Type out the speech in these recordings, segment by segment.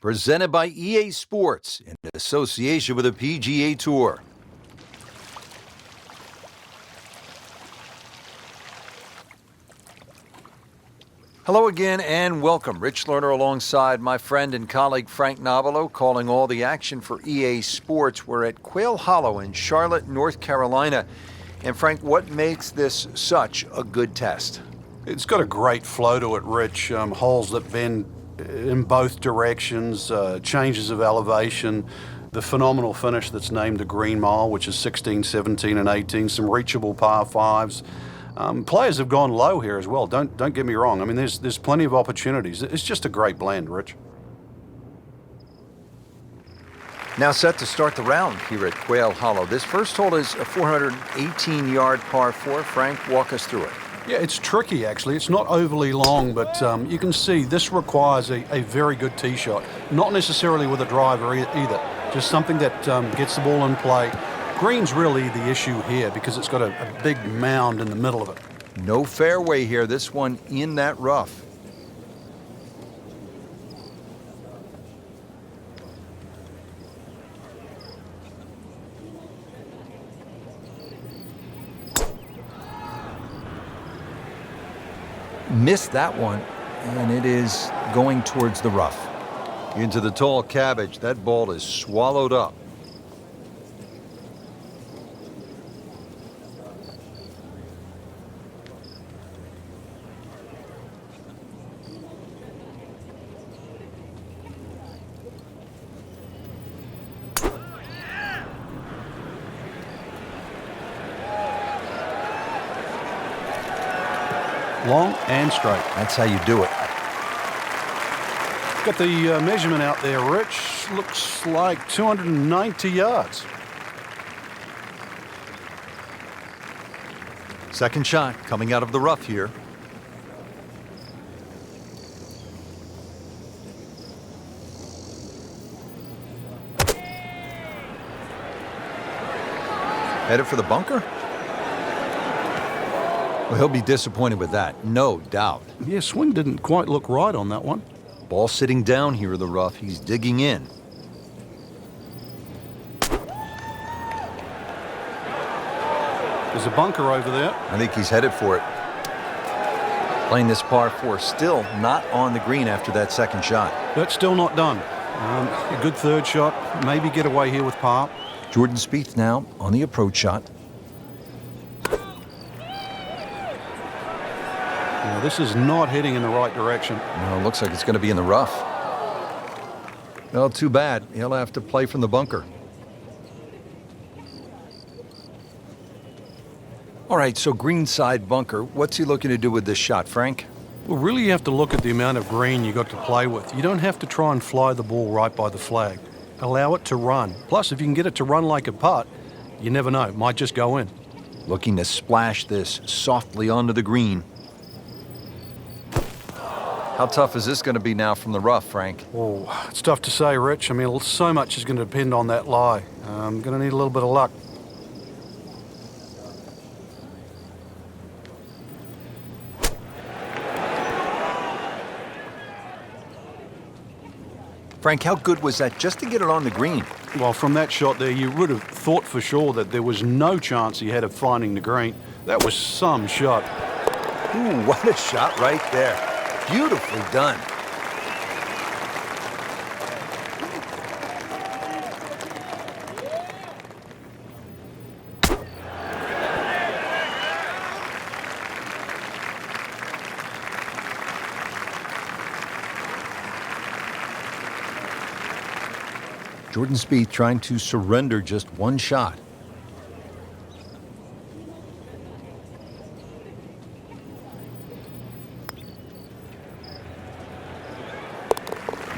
presented by EA Sports in association with the PGA Tour. Hello again and welcome. Rich Lerner alongside my friend and colleague Frank Nobilo, calling all the action for EA Sports. We're at Quail Hollow in Charlotte, North Carolina. And Frank, what makes this such a good test? It's got a great flow to it, Rich. Holes that bend in both directions, changes of elevation, the phenomenal finish that's named the Green Mile, which is 16, 17, and 18, some reachable par fives. Players have gone low here as well. Don't get me wrong. I mean, there's plenty of opportunities. It's just a great blend, Rich. Now set to start the round here at Quail Hollow. This first hole is a 418-yard par 4. Frank, walk us through it. Yeah, it's tricky, actually. It's not overly long, but you can see this requires a very good tee shot. Not necessarily with a driver either. Just something that gets the ball in play. Green's really the issue here because it's got a big mound in the middle of it. No fairway here. This one in that rough. Missed that one, and it is going towards the rough. Into the tall cabbage. That ball is swallowed up. Long and straight. That's how you do it. Got the measurement out there, Rich. Looks like 290 yards. Second shot coming out of the rough here. Headed for the bunker? Well, he'll be disappointed with that, no doubt. Yeah, swing didn't quite look right on that one. Ball sitting down here in the rough. He's digging in. There's a bunker over there. I think he's headed for it. Playing this par 4, still not on the green after that second shot. That's still not done. A good third shot. Maybe get away here with par. Jordan Spieth now on the approach shot. Now, this is not heading in the right direction. No, it looks like it's going to be in the rough. Well, too bad. He'll have to play from the bunker. All right, so greenside bunker. What's he looking to do with this shot, Frank? Well, really you have to look at the amount of green you got to play with. You don't have to try and fly the ball right by the flag. Allow it to run. Plus, if you can get it to run like a putt, you never know. It might just go in. Looking to splash this softly onto the green. How tough is this going to be now from the rough, Frank? Oh, it's tough to say, Rich. I mean, so much is going to depend on that lie. I'm going to need a little bit of luck. Frank, how good was that just to get it on the green? Well, from that shot there, you would have thought for sure that there was no chance he had of finding the green. That was some shot. Ooh, what a shot right there. Beautifully done. Jordan Spieth trying to surrender just one shot.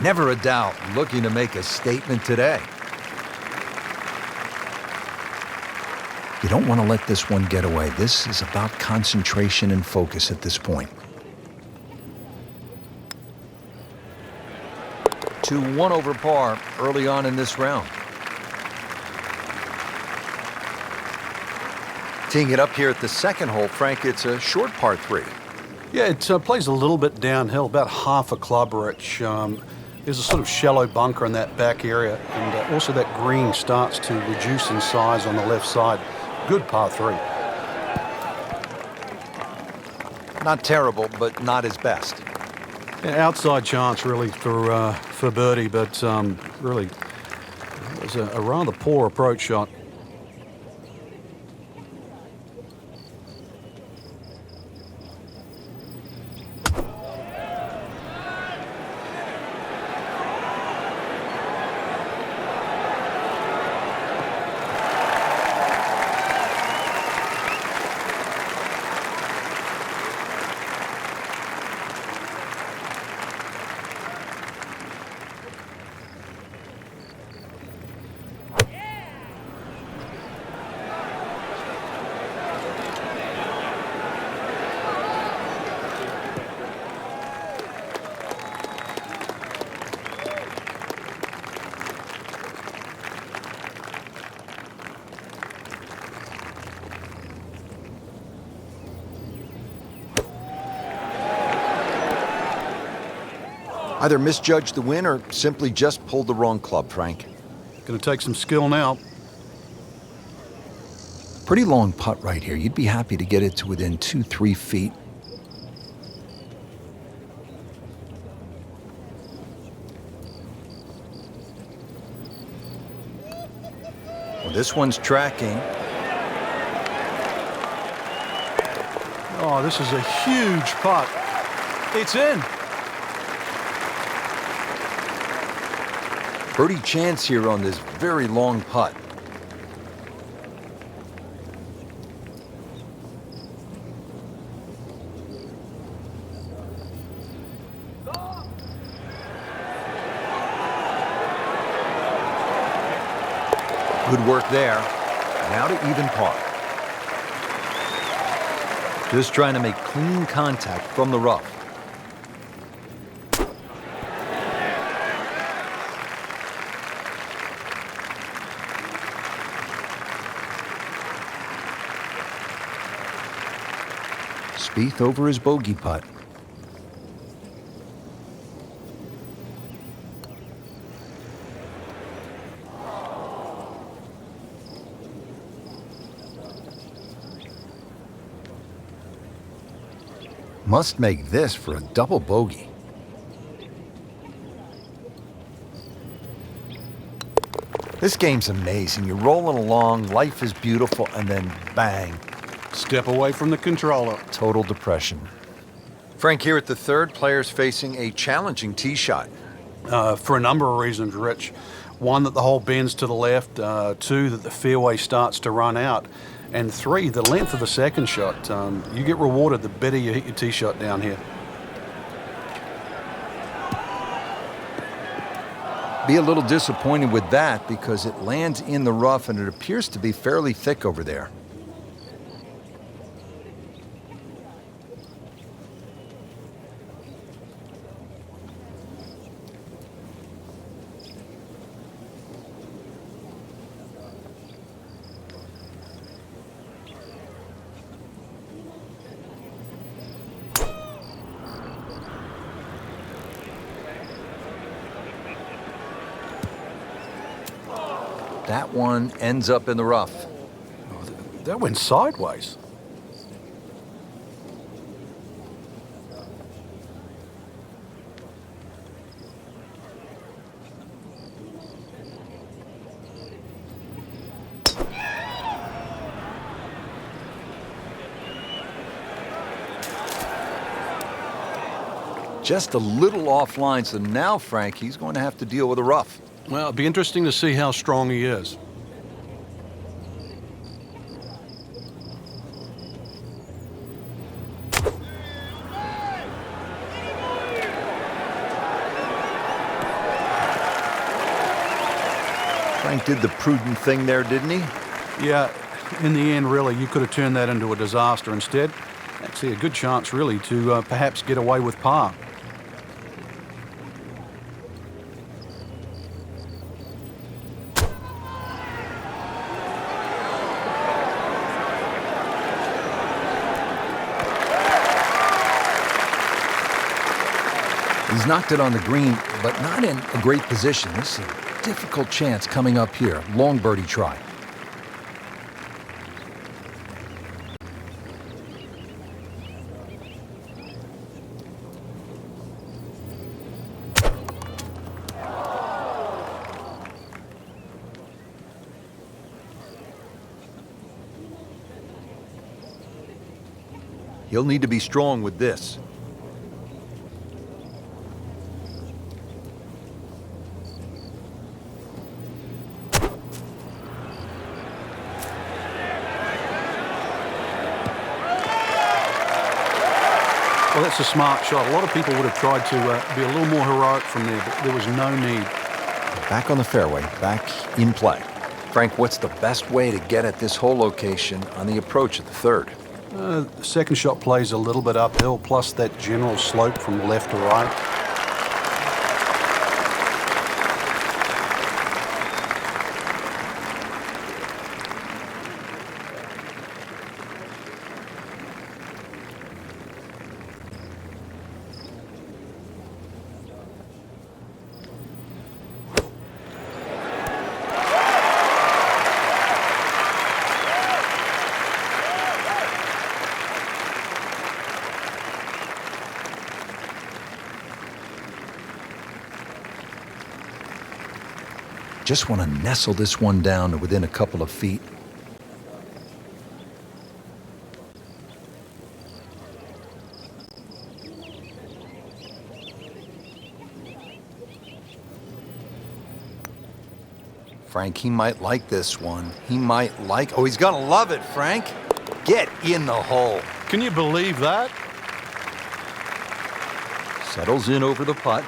Never a doubt, looking to make a statement today. You don't want to let this one get away. This is about concentration and focus at this point. 2-1 over par early on in this round. Teeing it up here at the second hole, Frank, it's a short par 3. Yeah, it plays a little bit downhill, about half a club, Rich. There's a sort of shallow bunker in that back area, and also that green starts to reduce in size on the left side. Good par 3. Not terrible, but not his best. Yeah, outside chance really for birdie, but really it was a rather poor approach shot. Either misjudged the win or simply just pulled the wrong club, Frank. Going to take some skill now. Pretty long putt right here. You'd be happy to get it to within 2-3 feet. Well, this one's tracking. Oh, this is a huge putt. It's in. Birdie chance here on this very long putt. Good work there. Now to even par. Just trying to make clean contact from the rough. Spieth over his bogey putt. Must make this for a double bogey. This game's amazing. You're rolling along, life is beautiful, and then bang. Step away from the controller. Total depression. Frank, here at the third, players facing a challenging tee shot. For a number of reasons, Rich. One, that the hole bends to the left. Two, that the fairway starts to run out. And three, the length of the second shot. You get rewarded the better you hit your tee shot down here. Be a little disappointed with that because it lands in the rough and it appears to be fairly thick over there. That one ends up in the rough. Oh, that went sideways. Just a little offline, so now, Frank, he's going to have to deal with a rough. Well, it'll be interesting to see how strong he is. Frank did the prudent thing there, didn't he? Yeah, in the end, really, you could have turned that into a disaster instead. Actually, a good chance, really, to perhaps get away with par. He's knocked it on the green, but not in a great position. This is a difficult chance coming up here. Long birdie try. He'll need to be strong with this. Well, that's a smart shot. A lot of people would have tried to be a little more heroic from there, but there was no need. Back on the fairway, back in play. Frank, what's the best way to get at this whole location on the approach of the third? The second shot plays a little bit uphill, plus that general slope from left to right. Just want to nestle this one down to within a couple of feet. Frank, he might like this one. He might like... Oh, he's going to love it, Frank. Get in the hole. Can you believe that? Settles in over the putt.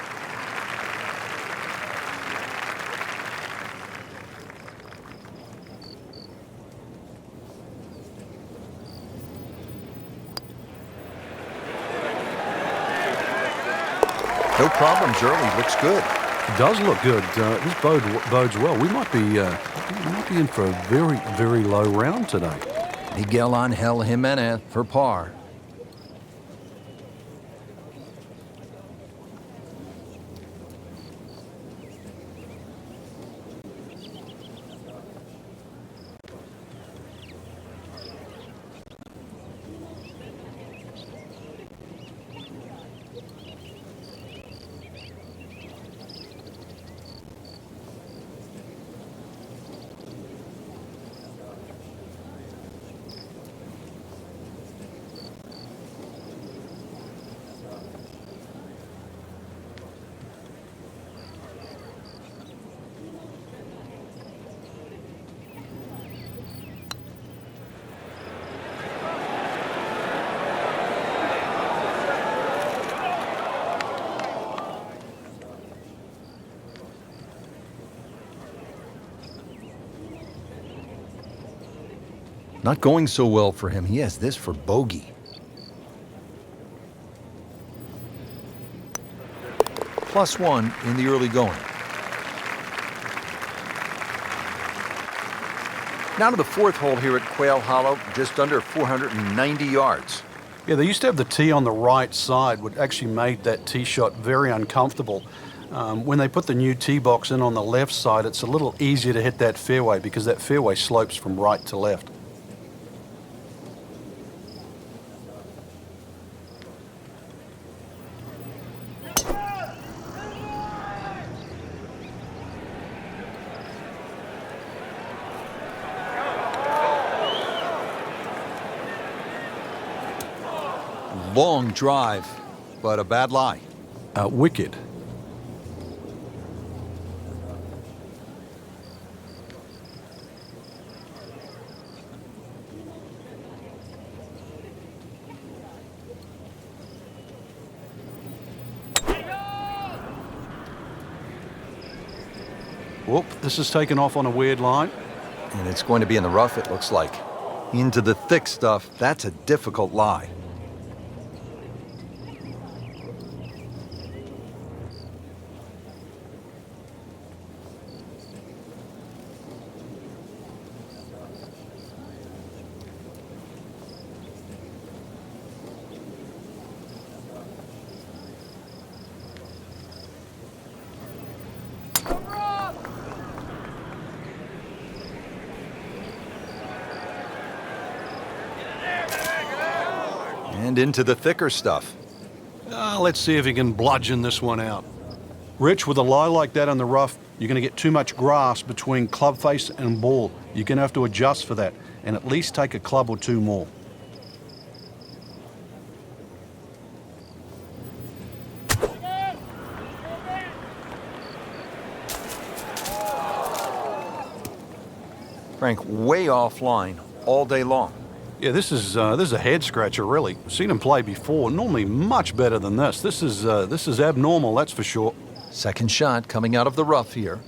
No problems early. Looks good. It does look good. This bodes well. We might be in for a very, very low round today. Miguel Angel Jimenez for par. Not going so well for him. He has this for bogey. +1 in the early going. Now to the fourth hole here at Quail Hollow, just under 490 yards. Yeah, they used to have the tee on the right side, which actually made that tee shot very uncomfortable. When they put the new tee box in on the left side, it's a little easier to hit that fairway because that fairway slopes from right to left. Long drive, but a bad lie. Wicked. Whoop, this is taken off on a weird line. And it's going to be in the rough, it looks like. Into the thick stuff, that's a difficult lie. blend into the thicker stuff. Let's see if he can bludgeon this one out. Rich, with a lie like that on the rough, you're going to get too much grass between club face and ball. You're going to have to adjust for that and at least take a club or two more. Frank, way offline all day long. Yeah, this is a head scratcher, really. I've seen him play before. Normally much better than this. This is abnormal, that's for sure. Second shot coming out of the rough here.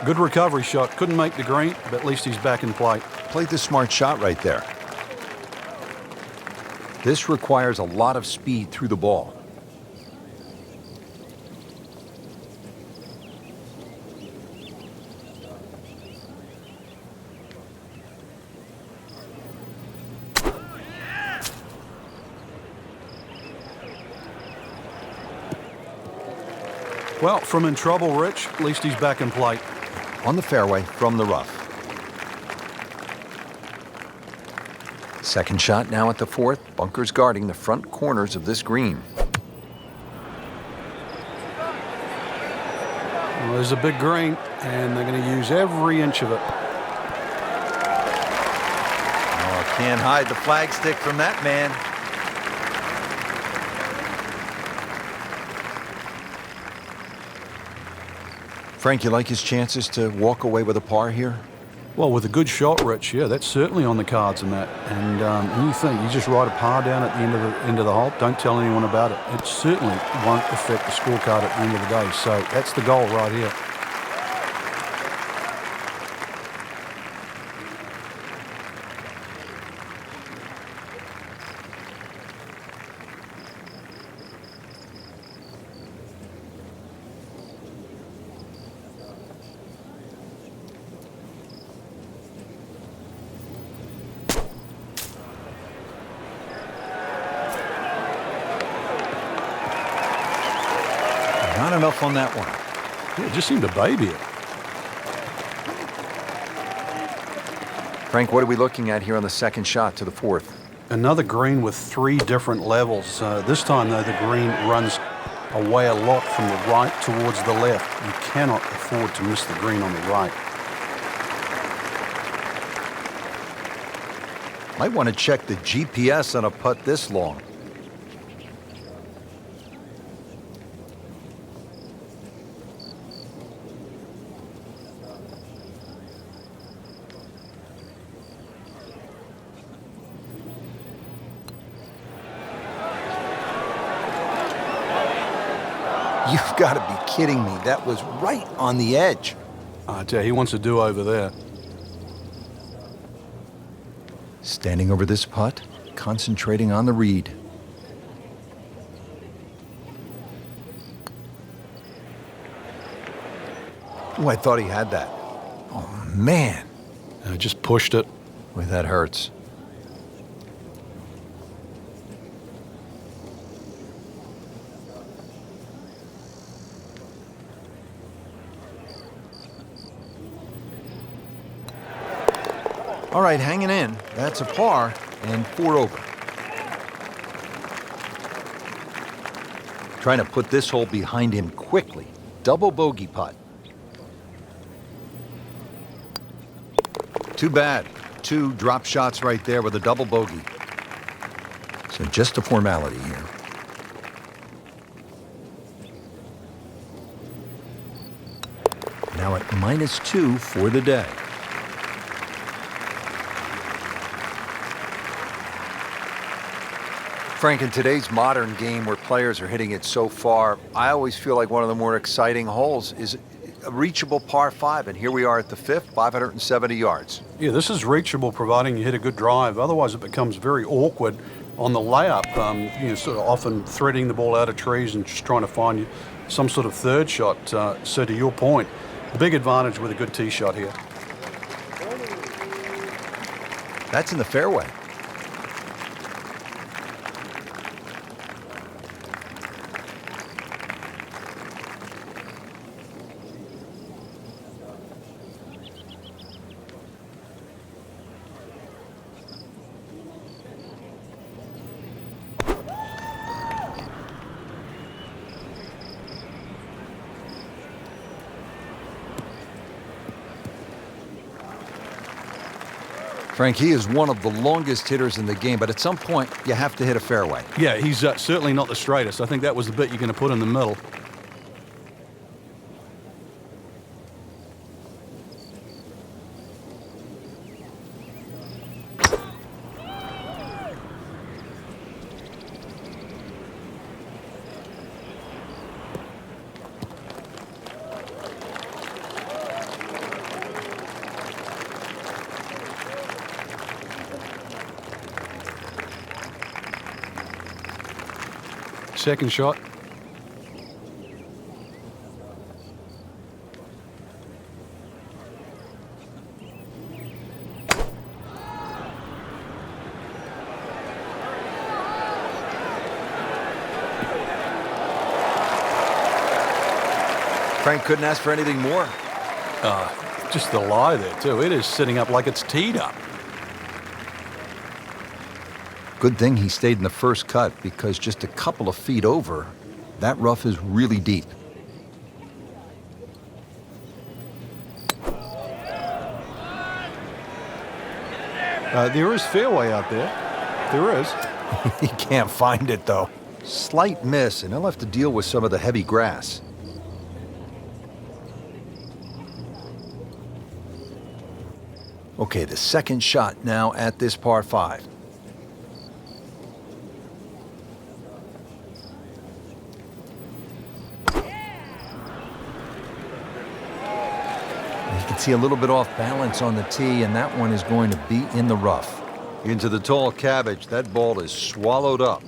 Good recovery shot. Couldn't make the green, but at least he's back in play. Played the smart shot right there. This requires a lot of speed through the ball. Well, from in trouble, Rich, at least he's back in play. On the fairway from the rough. Second shot now at the fourth. Bunkers guarding the front corners of this green. Well, there's a big green, and they're going to use every inch of it. Oh, can't hide the flagstick from that man. Frank, you like his chances to walk away with a par here? Well, with a good shot, Rich, yeah, that's certainly on the cards in that. And you think you just write a par down at the end of the hole, don't tell anyone about it. It certainly won't affect the scorecard at the end of the day. So that's the goal right here. Not enough on that one. Yeah, it just seemed to baby it. Frank, what are we looking at here on the second shot to the fourth? Another green with three different levels. This time, though, the green runs away a lot from the right towards the left. You cannot afford to miss the green on the right. Might want to check the GPS on a putt this long. You've got to be kidding me. That was right on the edge. I tell you, he wants to do over there. Standing over this putt, concentrating on the read. Oh, I thought he had that. Oh, man. Just pushed it. Boy, that hurts. All right, hanging in. That's a par and 4 over. Trying to put this hole behind him quickly. Double bogey putt. Too bad. 2 drop shots right there with a double bogey. So just a formality here. Now at -2 for the day. Frank, in today's modern game where players are hitting it so far, I always feel like one of the more exciting holes is a reachable par 5, and here we are at the 5th, 570 yards. Yeah, this is reachable providing you hit a good drive. Otherwise, it becomes very awkward on the layup. Sort of often threading the ball out of trees and just trying to find some sort of third shot. So to your point, big advantage with a good tee shot here. That's in the fairway. Frank, he is one of the longest hitters in the game, but at some point, you have to hit a fairway. Yeah, he's certainly not the straightest. I think that was the bit you're going to put in the middle. Second shot. Frank couldn't ask for anything more. Just the lie there, too. It is sitting up like it's teed up. Good thing he stayed in the first cut, because just a couple of feet over, that rough is really deep. There is fairway out there. There is. He can't find it, though. Slight miss, and he'll have to deal with some of the heavy grass. Okay, the second shot now at this par 5. You can see a little bit off balance on the tee, and that one is going to be in the rough. Into the tall cabbage. That ball is swallowed up.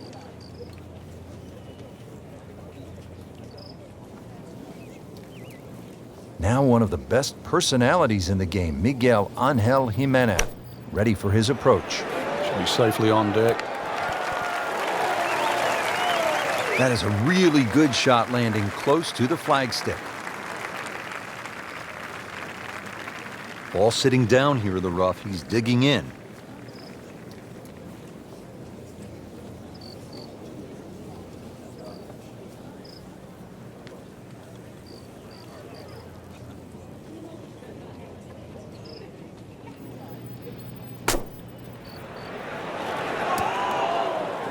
Now one of the best personalities in the game, Miguel Angel Jimenez, ready for his approach. Should be safely on deck. That is a really good shot, landing close to the flagstick. Ball sitting down here in the rough. He's digging in.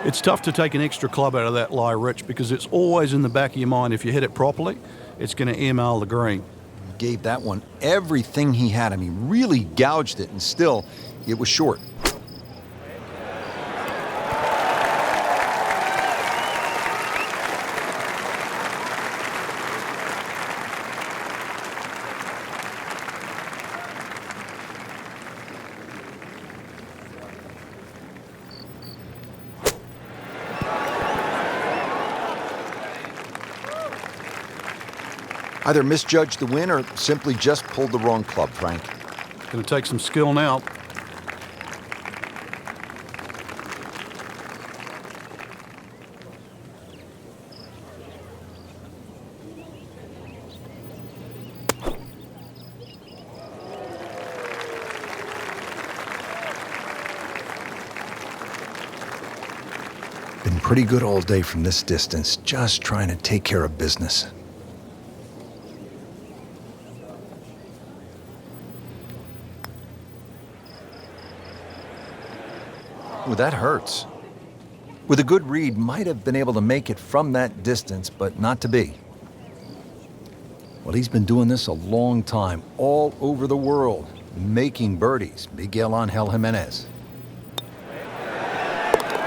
It's tough to take an extra club out of that lie, Rich, because it's always in the back of your mind. If you hit it properly, it's going to email the green. Gave that one everything he had. I mean, really gouged it, and still, it was short. Either misjudged the win or simply just pulled the wrong club, Frank. Going to take some skill now. Been pretty good all day from this distance, just trying to take care of business. Ooh, that hurts. With a good read, might have been able to make it from that distance, but not to be. Well, he's been doing this a long time, all over the world, making birdies. Miguel Angel Jimenez.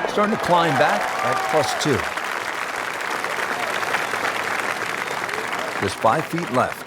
Starting to climb back at +2. Just 5 feet left.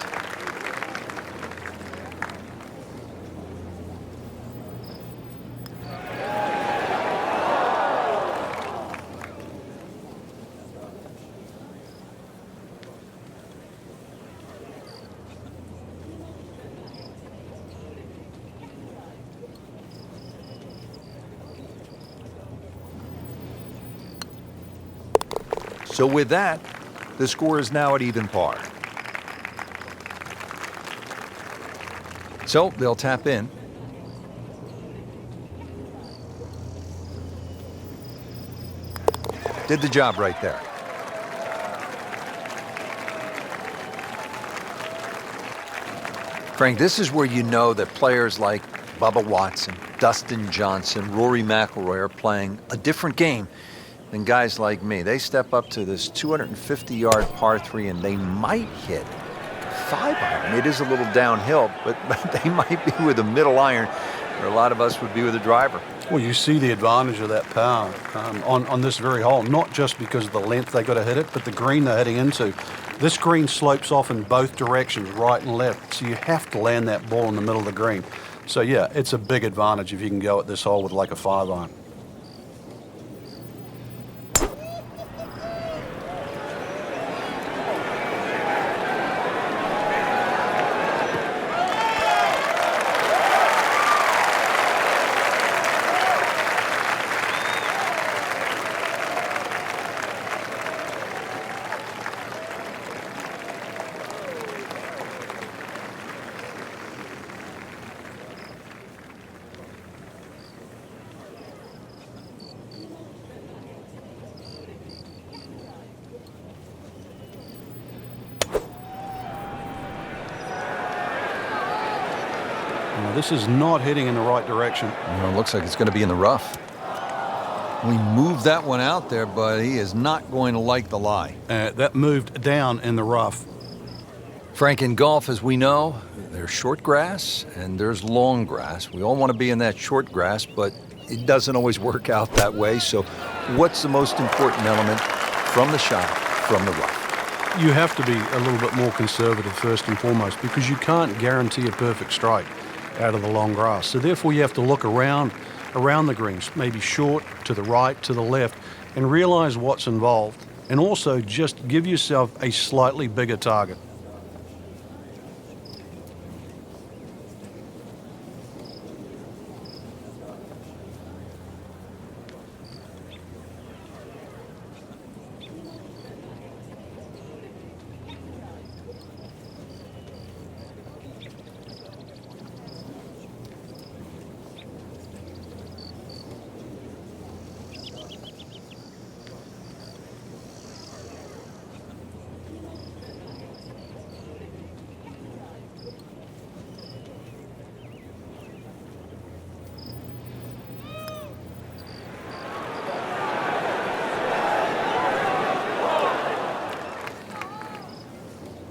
So with that, the score is now at even par. So they'll tap in. Did the job right there. Frank, this is where you know that players like Bubba Watson, Dustin Johnson, Rory McIlroy are playing a different game than guys like me. They step up to this 250-yard par 3 and they might hit 5-iron. It is a little downhill, but they might be with a middle iron, where a lot of us would be with a driver. Well, you see the advantage of that power on this very hole, not just because of the length they got to hit it, but the green they're heading into. This green slopes off in both directions, right and left, so you have to land that ball in the middle of the green. So yeah, it's a big advantage if you can go at this hole with like a 5-iron. Now, this is not heading in the right direction. It looks like it's going to be in the rough. We moved that one out there, but he is not going to like the lie. That moved down in the rough. Frank, in golf, as we know, there's short grass and there's long grass. We all want to be in that short grass, but it doesn't always work out that way. So what's the most important element from the shot, from the rough? You have to be a little bit more conservative first and foremost, because you can't guarantee a perfect strike out of the long grass. So therefore you have to look around the greens, maybe short, to the right, to the left, and realize what's involved. And also just give yourself a slightly bigger target.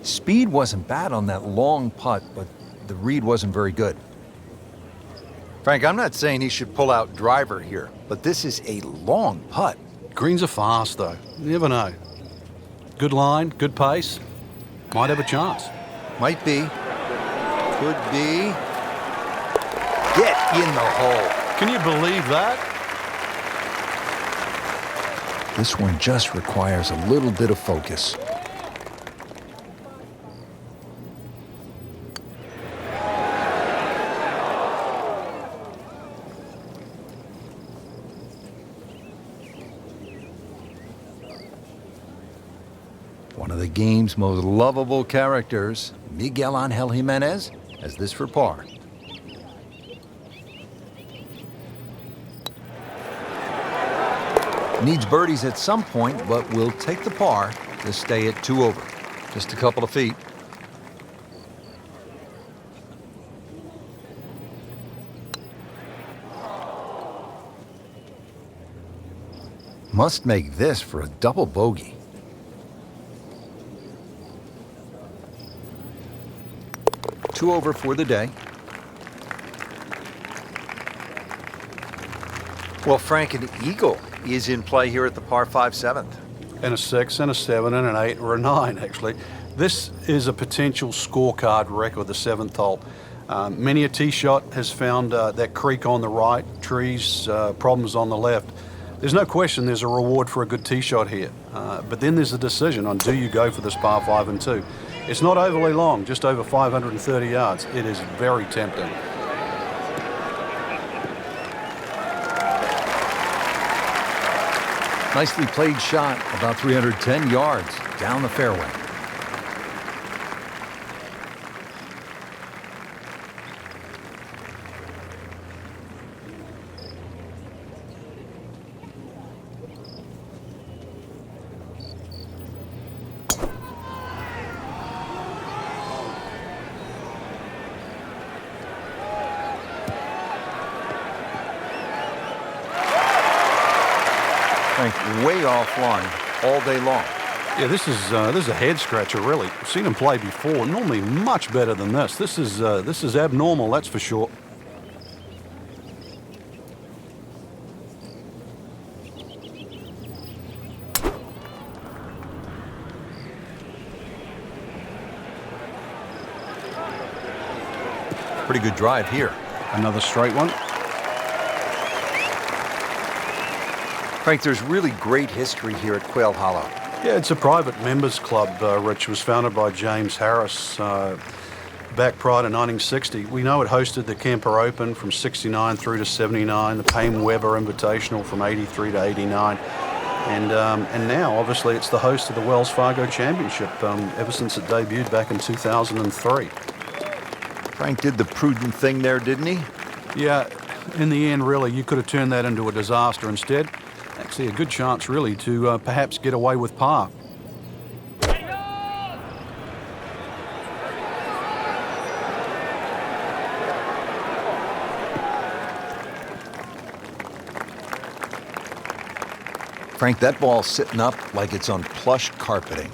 Speed wasn't bad on that long putt, but the read wasn't very good. Frank, I'm not saying he should pull out driver here, but this is a long putt. Greens are fast though, you never know. Good line, good pace, might have a chance. Might be, could be. Get in the hole. Can you believe that? This one just requires a little bit of focus. One of the game's most lovable characters, Miguel Angel Jimenez, has this for par. Needs birdies at some point, but will take the par to stay at 2 over. Just a couple of feet. Must make this for a double bogey. Two over for the day. Well, Frank, an eagle is in play here at the par 5 7th. And a 6 and a 7 and an 8 or a 9 actually. This is a potential scorecard record, the 7th hole. Many a tee shot has found that creek on the right, trees, problems on the left. There's no question there's a reward for a good tee shot here. But then there's a decision on, do you go for this par 5 and 2? It's not overly long, just over 530 yards. It is very tempting. Nicely played shot, about 310 yards down the fairway. Frank, way offline all day long. Yeah, this is a head scratcher, really. I've seen him play before. Normally much better than this. This is abnormal, that's for sure. Pretty good drive here. Another straight one. Frank, there's really great history here at Quail Hollow. Yeah, it's a private members club, Rich. It was founded by James Harris back prior to 1960. We know it hosted the Kemper Open from 69 through to 79, the Payne Weber Invitational from 83 to 89. And now, obviously, it's the host of the Wells Fargo Championship ever since it debuted back in 2003. Frank did the prudent thing there, didn't he? Yeah, in the end, really, you could have turned that into a disaster instead. Actually, a good chance, really, to perhaps get away with par. Frank, that ball's sitting up like it's on plush carpeting.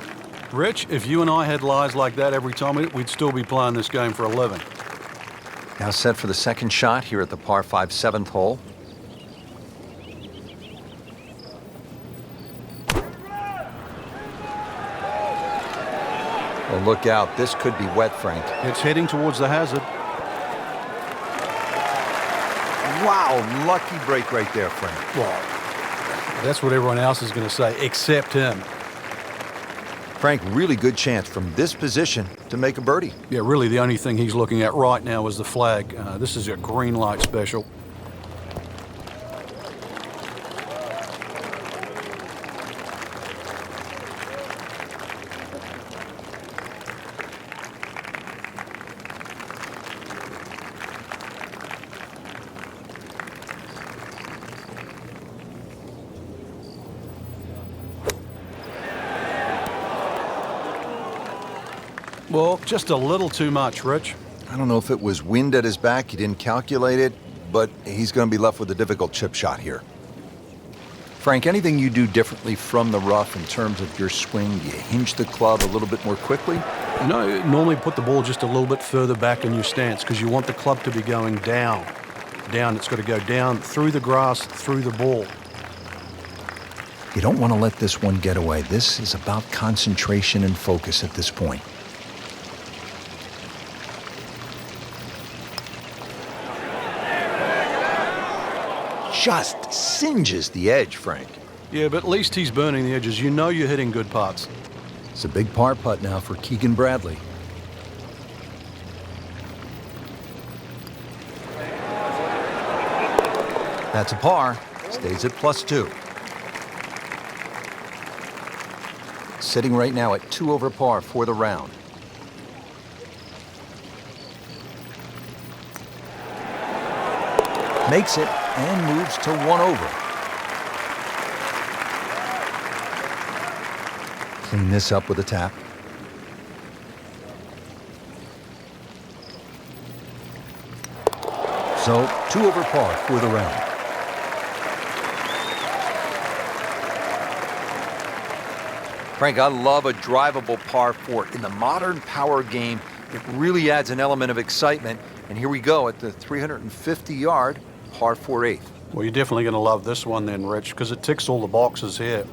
Rich, if you and I had lies like that every time, we'd still be playing this game for a living. Now set for the second shot here at the par 5 7th hole. Well, look out. This could be wet, Frank. It's heading towards the hazard. Wow, lucky break right there, Frank. Well, that's what everyone else is going to say, except him. Frank, really good chance from this position to make a birdie. Yeah, really the only thing he's looking at right now is the flag. This is a green light special. Well, just a little too much, Rich. I don't know if it was wind at his back, he didn't calculate it, but he's going to be left with a difficult chip shot here. Frank, anything you do differently from the rough in terms of your swing? Do you hinge the club a little bit more quickly? No, normally put the ball just a little bit further back in your stance because you want the club to be going down. Down, it's got to go down through the grass, through the ball. You don't want to let this one get away. This is about concentration and focus at this point. Just singes the edge, Frank. Yeah, but at least he's burning the edges. You know you're hitting good putts. It's a big par putt now for Keegan Bradley. That's a par. Stays at +2. Sitting right now at 2 over par for the round. Makes it and moves to 1 over. Clean this up with a tap. So 2 over par for the round. Frank, I love a drivable par 4. In the modern power game, it really adds an element of excitement. And here we go at the 350-yard par 4/8. Well, you're definitely going to love this one then, Rich, because it ticks all the boxes here.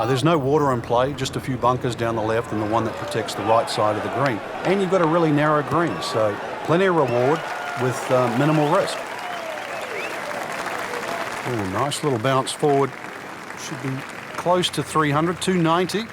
There's no water in play, just a few bunkers down the left and the one that protects the right side of the green. And you've got a really narrow green, so plenty of reward with minimal risk. Oh, nice little bounce forward. Should be close to 300, 290.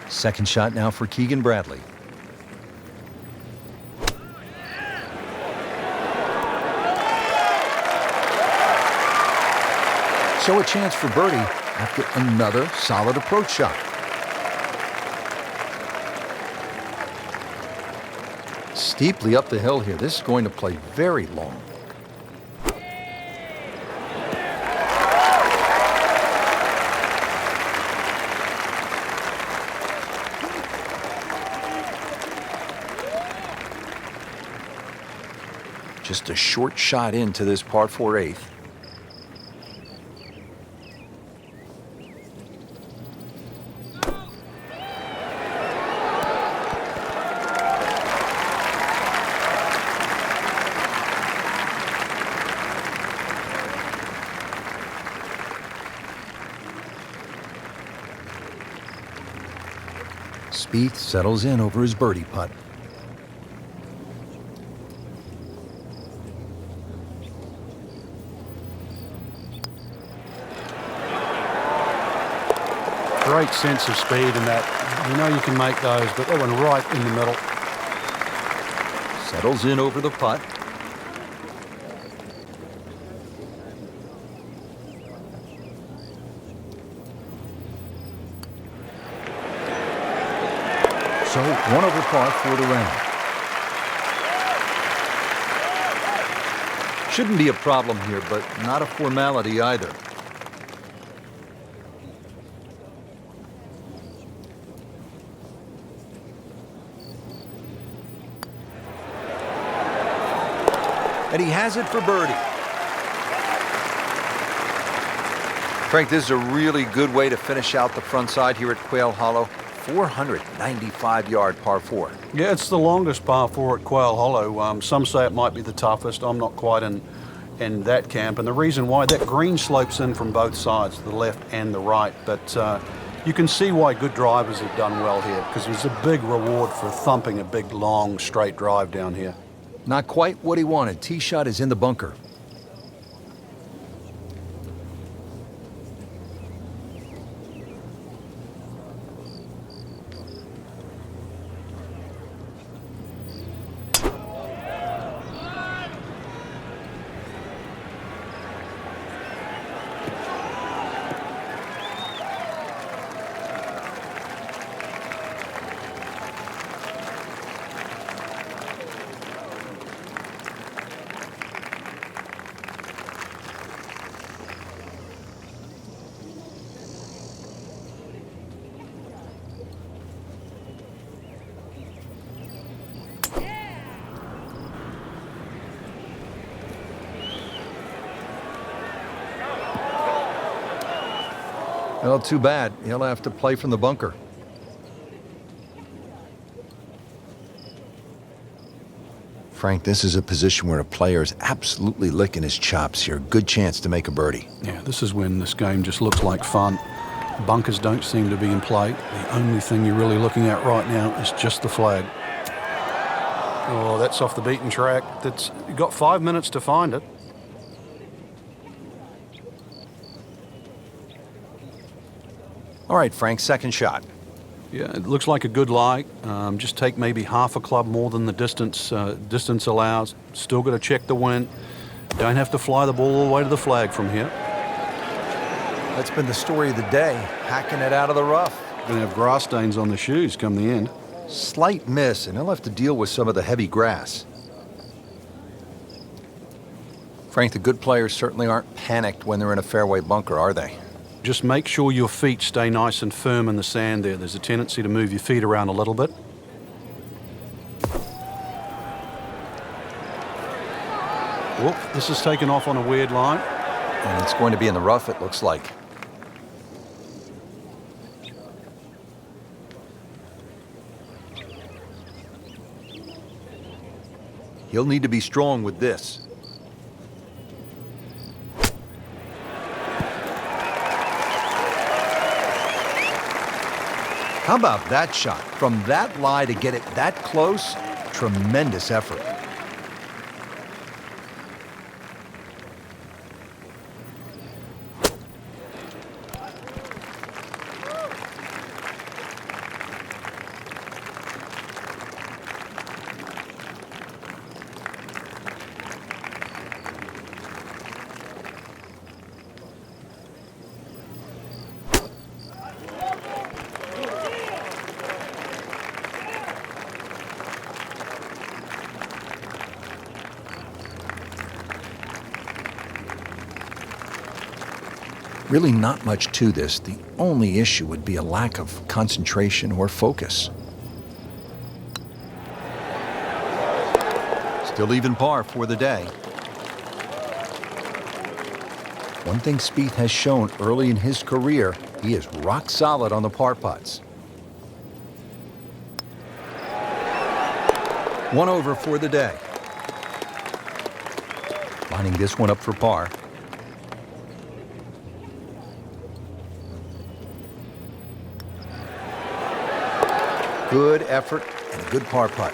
Second shot now for Keegan Bradley. So a chance for birdie after another solid approach shot. Steeply up the hill here. This is going to play very long. Just a short shot into this par 4 eighth. Spieth settles in over his birdie putt. Great sense of speed in that. You know you can make those, but that one right in the middle. Settles in over the putt. So one over par for the round. Shouldn't be a problem here, but not a formality either. And he has it for birdie. Frank, this is a really good way to finish out the front side here at Quail Hollow. 495-yard par 4. Yeah, it's the longest par 4 at Quail Hollow. Some say it might be the toughest. I'm not quite in that camp. And the reason why, that green slopes in from both sides, the left and the right. But you can see why good drivers have done well here, because there's a big reward for thumping a big, long, straight drive down here. Not quite what he wanted. Tee shot is in the bunker. Well, too bad. He'll have to play from the bunker. Frank, this is a position where a player is absolutely licking his chops here. Good chance to make a birdie. Yeah, this is when this game just looks like fun. Bunkers don't seem to be in play. The only thing you're really looking at right now is just the flag. Oh, that's off the beaten track. You've got 5 minutes to find it. All right, Frank, second shot. Yeah, it looks like a good lie. Just take maybe half a club more than the distance allows. Still got to check the wind. Don't have to fly the ball all the way to the flag from here. That's been the story of the day, hacking it out of the rough. Going to have grass stains on the shoes come the end. Slight miss, and he'll have to deal with some of the heavy grass. Frank, the good players certainly aren't panicked when they're in a fairway bunker, are they? Just make sure your feet stay nice and firm in the sand there. There's a tendency to move your feet around a little bit. Whoop, this is taken off on a weird line. And it's going to be in the rough, it looks like. He'll need to be strong with this. How about that shot? From that lie to get it that close, tremendous effort. Really not much to this. The only issue would be a lack of concentration or focus. Still even par for the day. One thing Spieth has shown early in his career, he is rock solid on the par putts. One over for the day. Lining this one up for par. Good effort and a good par putt.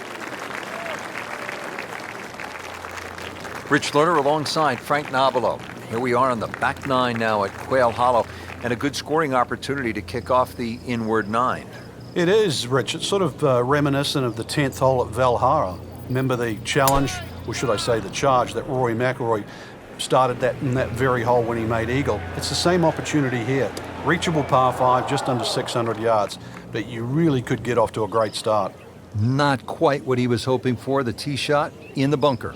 Rich Lerner alongside Frank Nobilo. Here we are on the back nine now at Quail Hollow, and a good scoring opportunity to kick off the inward nine. It is, Rich. It's sort of reminiscent of the 10th hole at Valhalla. Remember the challenge, or should I say the charge, that Rory McIlroy started that in that very hole when he made eagle. It's the same opportunity here. Reachable par 5, just under 600 yards, but you really could get off to a great start. Not quite what he was hoping for. The tee shot in the bunker.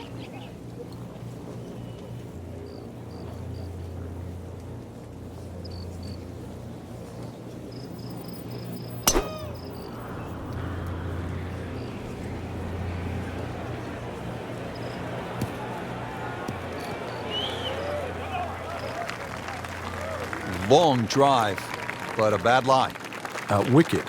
Long drive, but a bad lie. Wicked.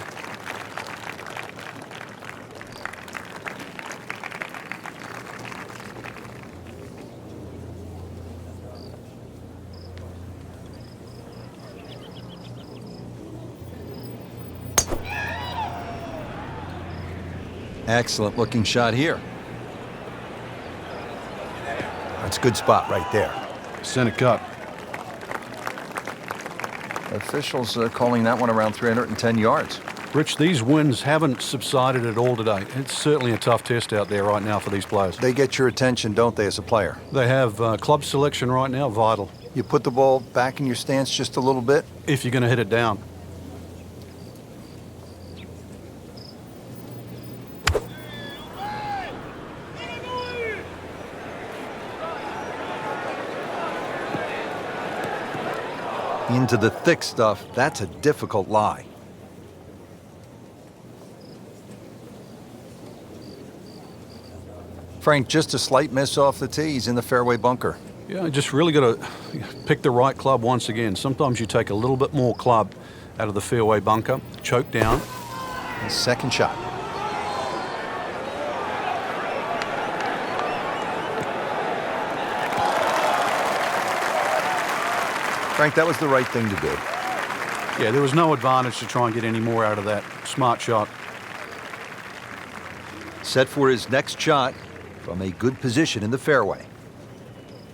Excellent looking shot here. That's a good spot right there. Center cut. Officials calling that one around 310 yards. Rich, these winds haven't subsided at all today. It's certainly a tough test out there right now for these players. They get your attention, don't they, as a player? They have club selection right now, vital. You put the ball back in your stance just a little bit. If you're going to hit it down. Into the thick stuff, that's a difficult lie. Frank, just a slight miss off the tee. He's in the fairway bunker. Yeah, you just really got to pick the right club once again. Sometimes you take a little bit more club out of the fairway bunker, choke down. His second shot. Frank, that was the right thing to do. Yeah, there was no advantage to try and get any more out of that. Smart shot. Set for his next shot from a good position in the fairway.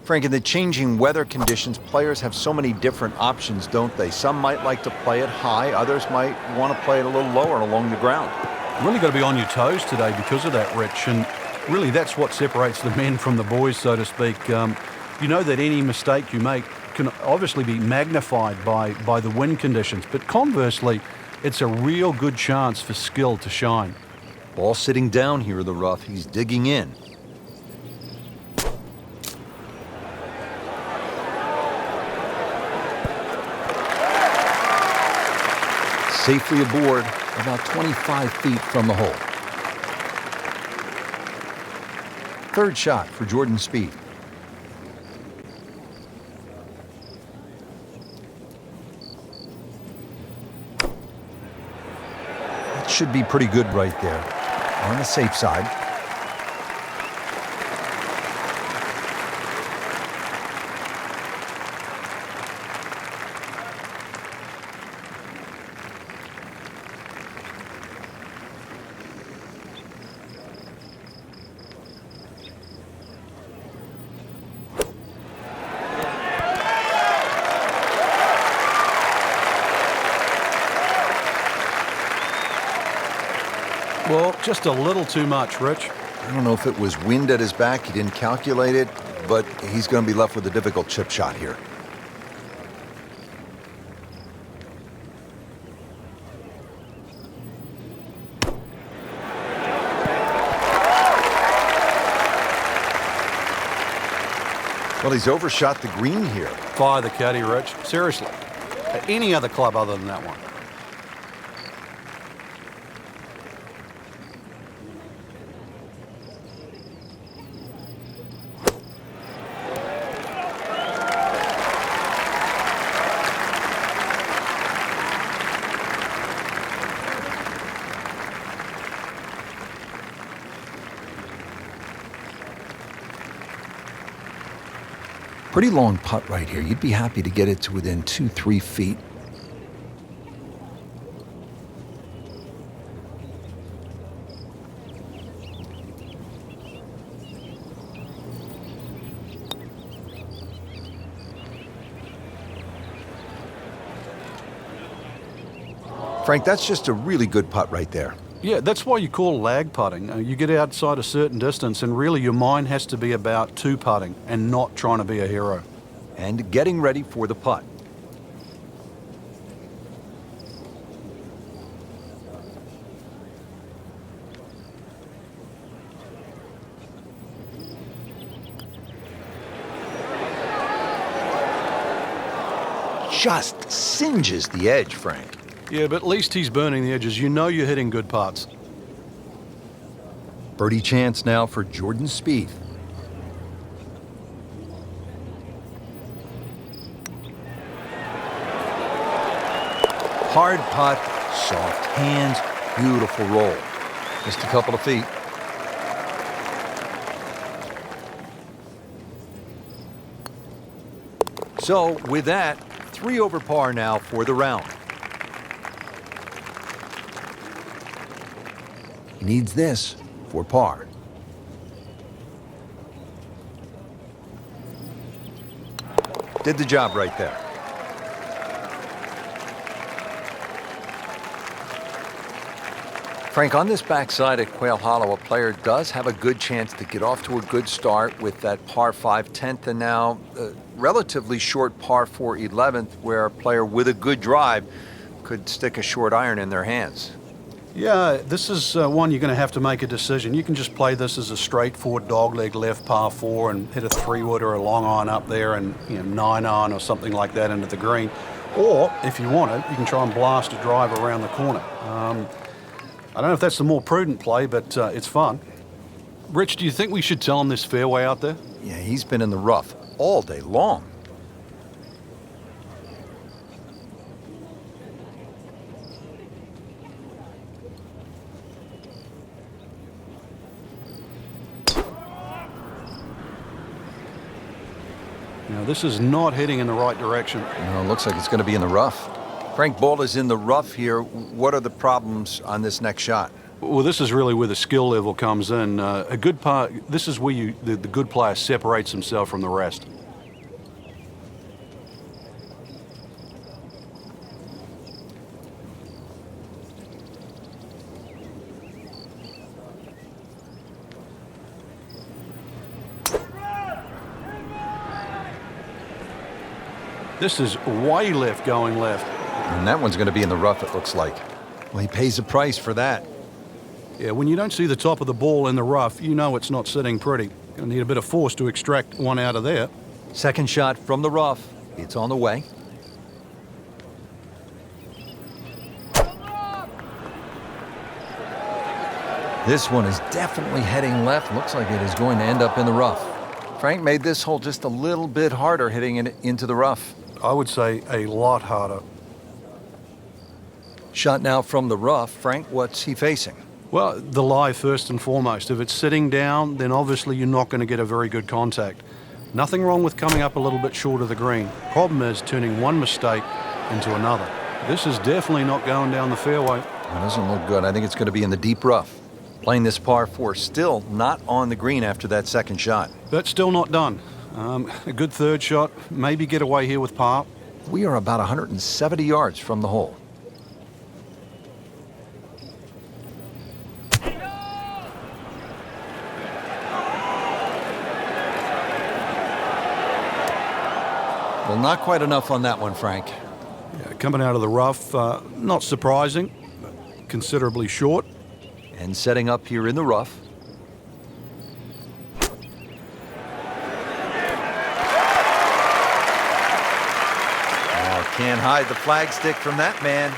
Frank, in the changing weather conditions, players have so many different options, don't they? Some might like to play it high. Others might want to play it a little lower along the ground. Really got to be on your toes today because of that, Rich. And really, that's what separates the men from the boys, so to speak. You know that any mistake you make can obviously be magnified by the wind conditions, but conversely, it's a real good chance for skill to shine. Ball sitting down here in the rough. He's digging in. Safely aboard, about 25 feet from the hole. Third shot for Jordan Spieth. Should be pretty good right there. On the safe side. Well, just a little too much, Rich. I don't know if it was wind at his back. He didn't calculate it, but he's going to be left with a difficult chip shot here. Well, he's overshot the green here. Fire the caddy, Rich. Seriously. any other club other than that one. Pretty long putt right here. You'd be happy to get it to within 2-3 feet. Frank, that's just a really good putt right there. Yeah, that's why you call lag putting. You get outside a certain distance and really your mind has to be about two putting and not trying to be a hero. And getting ready for the putt. Just singes the edge, Frank. Yeah, but at least he's burning the edges. You know you're hitting good putts. Birdie chance now for Jordan Spieth. Hard putt, soft hands, beautiful roll. Just a couple of feet. So with that, 3 over par now for the round. He needs this for par. Did the job right there. Frank, on this backside at Quail Hollow, a player does have a good chance to get off to a good start with that par 5 10th and now relatively short par 4 11th, where a player with a good drive could stick a short iron in their hands. Yeah, this is one you're going to have to make a decision. You can just play this as a straightforward dogleg left par 4 and hit a 3-wood or a long iron up there and 9-iron or something like that into the green. Or, if you want it, you can try and blast a drive around the corner. I don't know if that's the more prudent play, but it's fun. Rich, do you think we should tell him this fairway out there? Yeah, he's been in the rough all day long. Now, this is not heading in the right direction. No, it looks like it's going to be in the rough. Frank, ball is in the rough here. What are the problems on this next shot? Well, this is really where the skill level comes in. A good par, this is where the good player separates himself from the rest. This is way left going left. And that one's going to be in the rough, it looks like. Well, he pays a price for that. Yeah, when you don't see the top of the ball in the rough, you know it's not sitting pretty. Gonna need a bit of force to extract one out of there. Second shot from the rough. It's on the way. This one is definitely heading left. Looks like it is going to end up in the rough. Frank made this hole just a little bit harder hitting it into the rough. I would say a lot harder. Shot now from the rough. Frank, what's he facing? Well, the lie first and foremost. If it's sitting down, then obviously you're not going to get a very good contact. Nothing wrong with coming up a little bit short of the green. Problem is turning one mistake into another. This is definitely not going down the fairway. It doesn't look good. I think it's going to be in the deep rough. Playing this par 4, still not on the green after that second shot. But still not done. A good third shot, maybe get away here with par. We are about 170 yards from the hole. Well, not quite enough on that one, Frank. Yeah, coming out of the rough, not surprising, considerably short. And setting up here in the rough. Can't hide the flag stick from that man.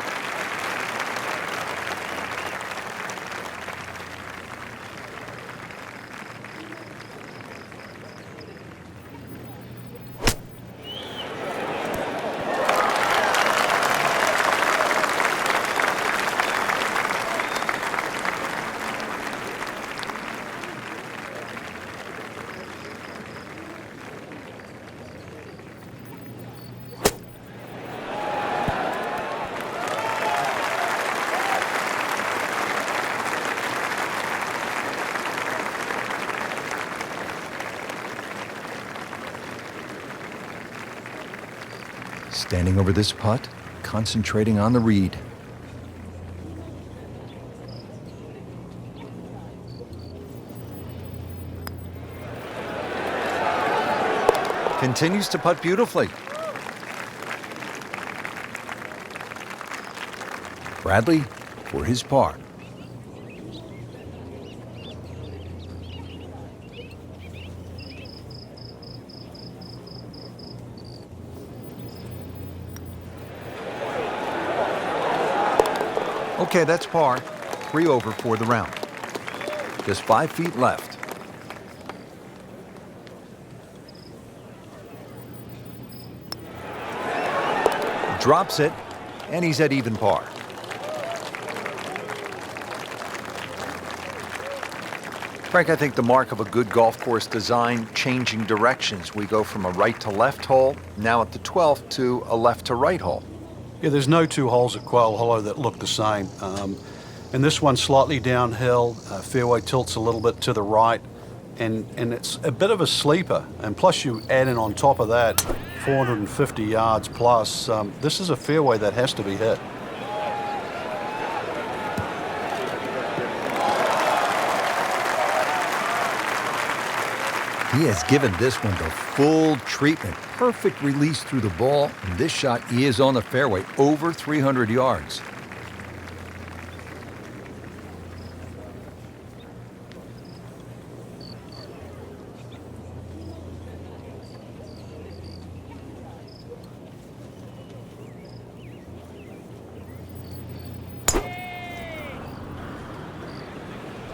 Standing over this putt, concentrating on the read. Continues to putt beautifully. Bradley for his par. Okay, that's par. 3 over for the round. Just 5 feet left. Drops it, and he's at even par. Frank, I think the mark of a good golf course design, changing directions. We go from a right to left hole, now at the 12th, to a left to right hole. Yeah, there's no two holes at Quail Hollow that look the same. And this one's slightly downhill, fairway tilts a little bit to the right, and it's a bit of a sleeper. And plus you add in on top of that 450 yards plus. This is a fairway that has to be hit. He has given this one the full treatment. Perfect release through the ball. And this shot, he is on the fairway, over 300 yards.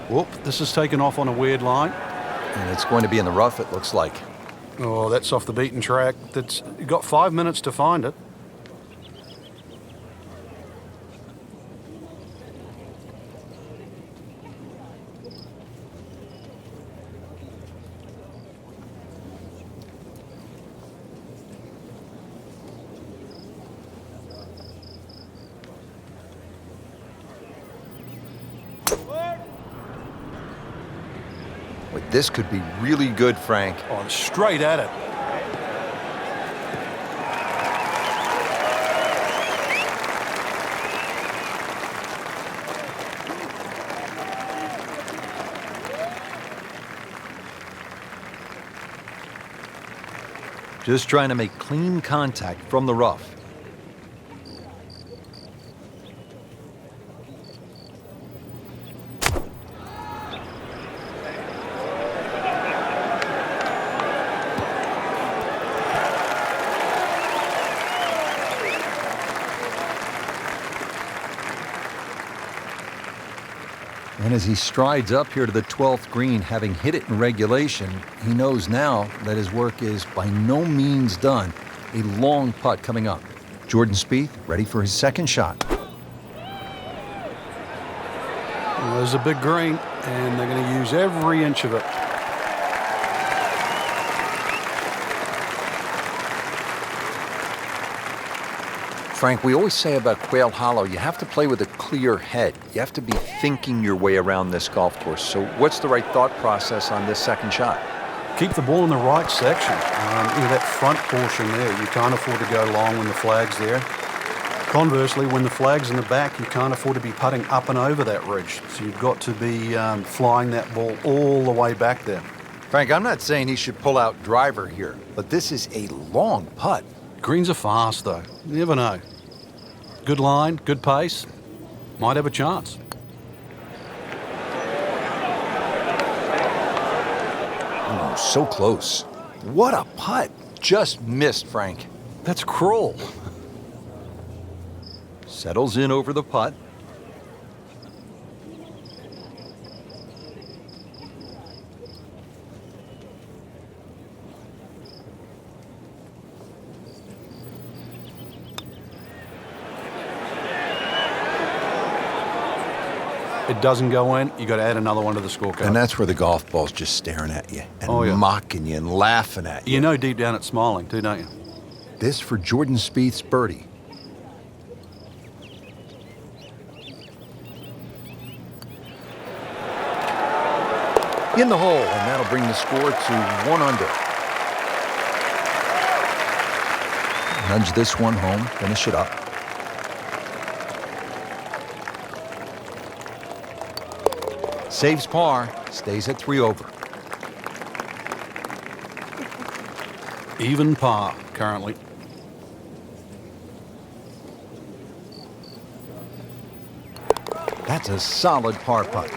Whoop, this is taken off on a weird line. And it's going to be in the rough, it looks like. Oh, that's off the beaten track. You got 5 minutes to find it. Wait, this could be really good, Frank. Oh, straight at it. Just trying to make clean contact from the rough. And as he strides up here to the 12th green, having hit it in regulation, he knows now that his work is by no means done. A long putt coming up. Jordan Spieth ready for his second shot. Well, there's a big green, and they're going to use every inch of it. Frank, we always say about Quail Hollow, you have to play with a clear head. You have to be thinking your way around this golf course. So what's the right thought process on this second shot? Keep the ball in the right section. That front portion there, you can't afford to go long when the flag's there. Conversely, when the flag's in the back, you can't afford to be putting up and over that ridge. So you've got to be flying that ball all the way back there. Frank, I'm not saying he should pull out driver here, but this is a long putt. Greens are fast, though. You never know. Good line, good pace. Might have a chance. Oh, so close. What a putt. Just missed, Frank. That's cruel. Settles in over the putt. It doesn't go in, you got to add another one to the scorecard. And that's where the golf ball's just staring at you and Oh, yeah. mocking you and laughing at you. You know deep down it's smiling too, don't you? This for Jordan Spieth's birdie. In the hole, and that'll bring the score to 1 under. Nudge this one home, finish it up. Saves par, stays at 3 over. Even par currently. That's a solid par putt.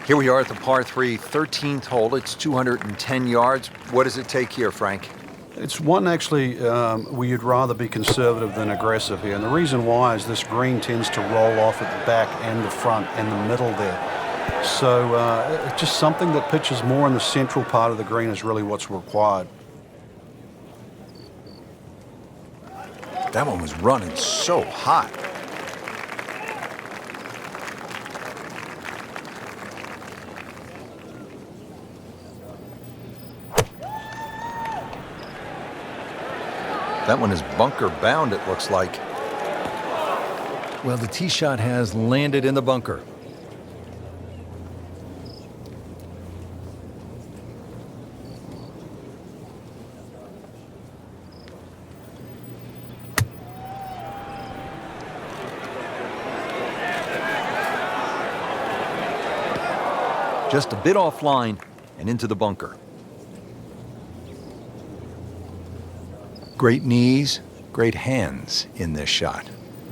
Here we are at the par 3, 13th hole. It's 210 yards. What does it take here, Frank? It's one actually where you'd rather be conservative than aggressive here. And the reason why is this green tends to roll off at the back and the front and the middle there. So it's just something that pitches more in the central part of the green is really what's required. That one was running so hot. That one is bunker bound, it looks like. Well, the tee shot has landed in the bunker. Just a bit offline and into the bunker. Great knees, great hands in this shot.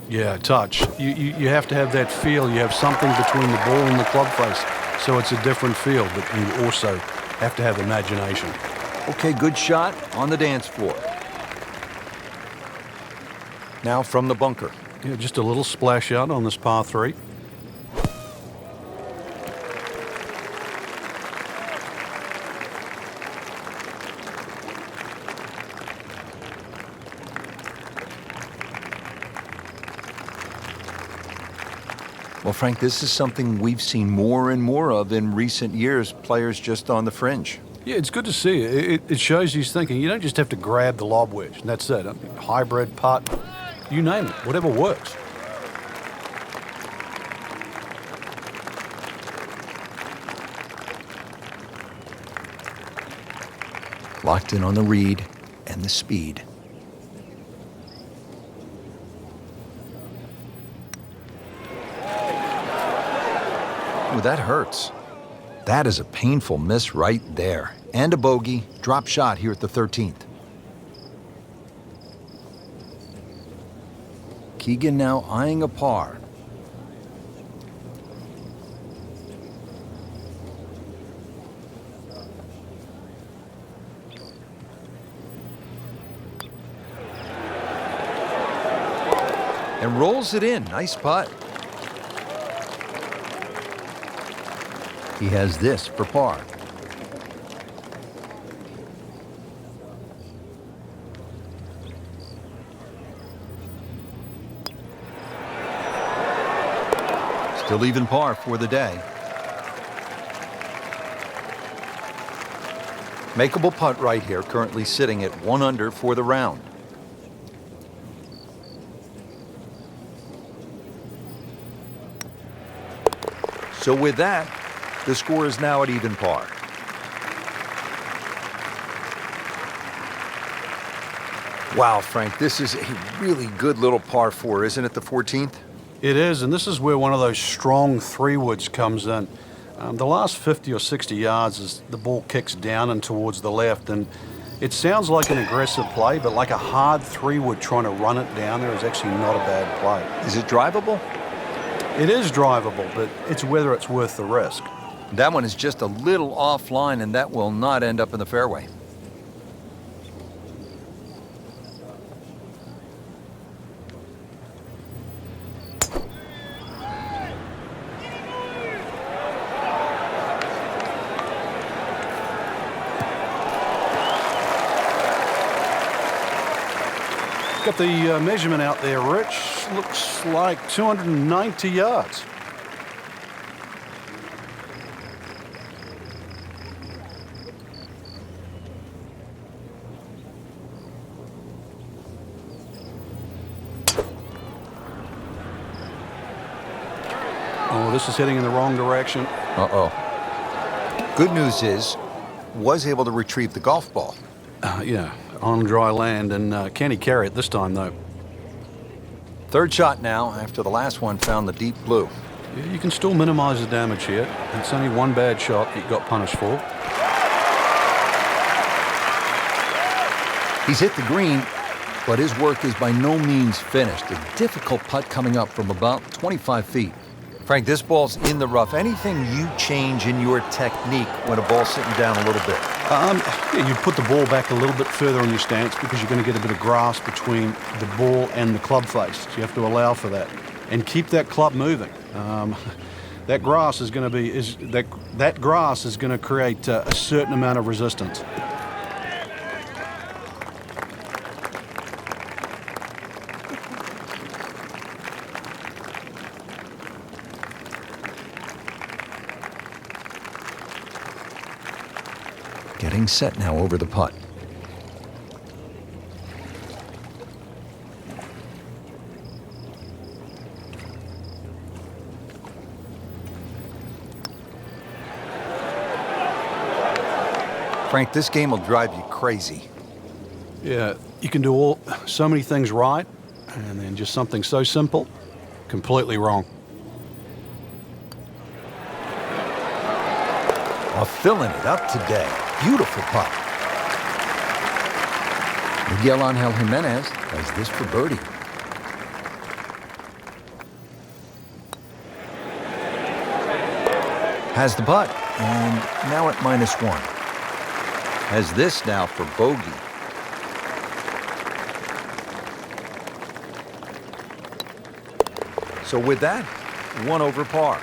Yeah, touch. You have to have that feel. You have something between the ball and the club face. So it's a different feel, but you also have to have imagination. Okay, good shot on the dance floor. Now from the bunker. Yeah, just a little splash out on this par 3. Well, Frank, this is something we've seen more and more of in recent years, players just on the fringe. Yeah, it's good to see. It shows he's thinking. You don't just have to grab the lob wedge, and that's it. I mean, hybrid, putt, you name it, whatever works. Locked in on the read and the speed. Ooh, that hurts. That is a painful miss right there. And a bogey, drop shot here at the 13th. Keegan now eyeing a par. And rolls it in. Nice putt. He has this for par. Still even par for the day. Makeable putt right here, currently sitting at 1 under for the round. So with that, the score is now at even par. Wow, Frank, this is a really good little par 4, isn't it, the 14th? It is, and this is where one of those strong 3-woods comes in. The last 50 or 60 yards is the ball kicks down and towards the left, and it sounds like an aggressive play, but like a hard 3-wood trying to run it down there is actually not a bad play. Is it drivable? It is drivable, but it's whether it's worth the risk. That one is just a little offline, and that will not end up in the fairway. Got the measurement out there, Rich. Looks like 290 yards. Oh, this is heading in the wrong direction. Uh-oh. Good news is, was able to retrieve the golf ball. Yeah, on dry land, and can he carry it this time, though? Third shot now, after the last one found the deep blue. Yeah, you can still minimize the damage here. It's only one bad shot that you got punished for. He's hit the green, but his work is by no means finished. A difficult putt coming up from about 25 feet. Frank, this ball's in the rough. Anything you change in your technique when a ball's sitting down a little bit? Yeah, you put the ball back a little bit further on your stance because you're going to get a bit of grass between the ball and the club face. So you have to allow for that and keep that club moving. That grass is going to be that grass is going to create a certain amount of resistance. Getting set now over the putt. Frank, this game will drive you crazy. Yeah, you can do so many things right, and then just something so simple, completely wrong. Filling it up today. Beautiful putt. Miguel Angel Jimenez does this for birdie. Has the putt, and now at -1. Has this now for bogey. So with that, 1 over par.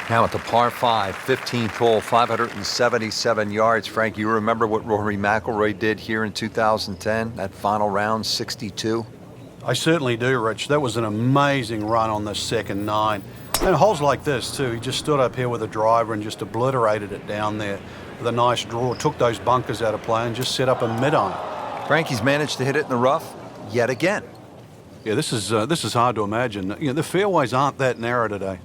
Now at the par 5, 15th hole, 577 yards. Frank, you remember what Rory McIlroy did here in 2010, that final round, 62? I certainly do, Rich. That was an amazing run on the second 9. And holes like this, too. He just stood up here with a driver and just obliterated it down there with a nice draw, took those bunkers out of play and just set up a mid-iron. Frankie's managed to hit it in the rough yet again. Yeah, this is hard to imagine. You know, the fairways aren't that narrow today.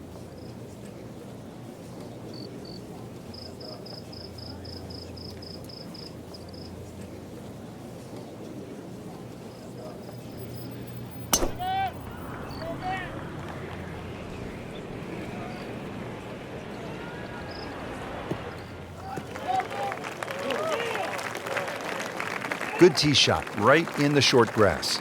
Good tee shot right in the short grass.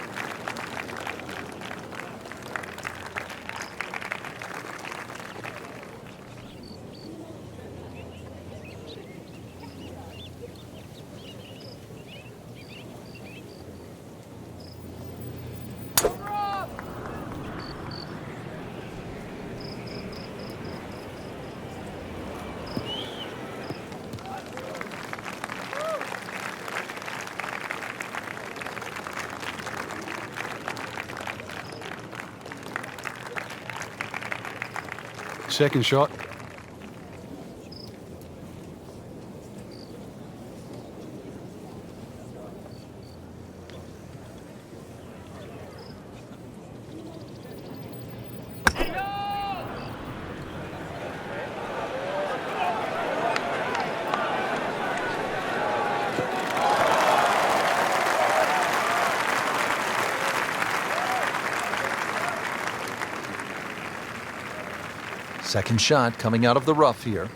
Second shot. Second shot coming out of the rough here.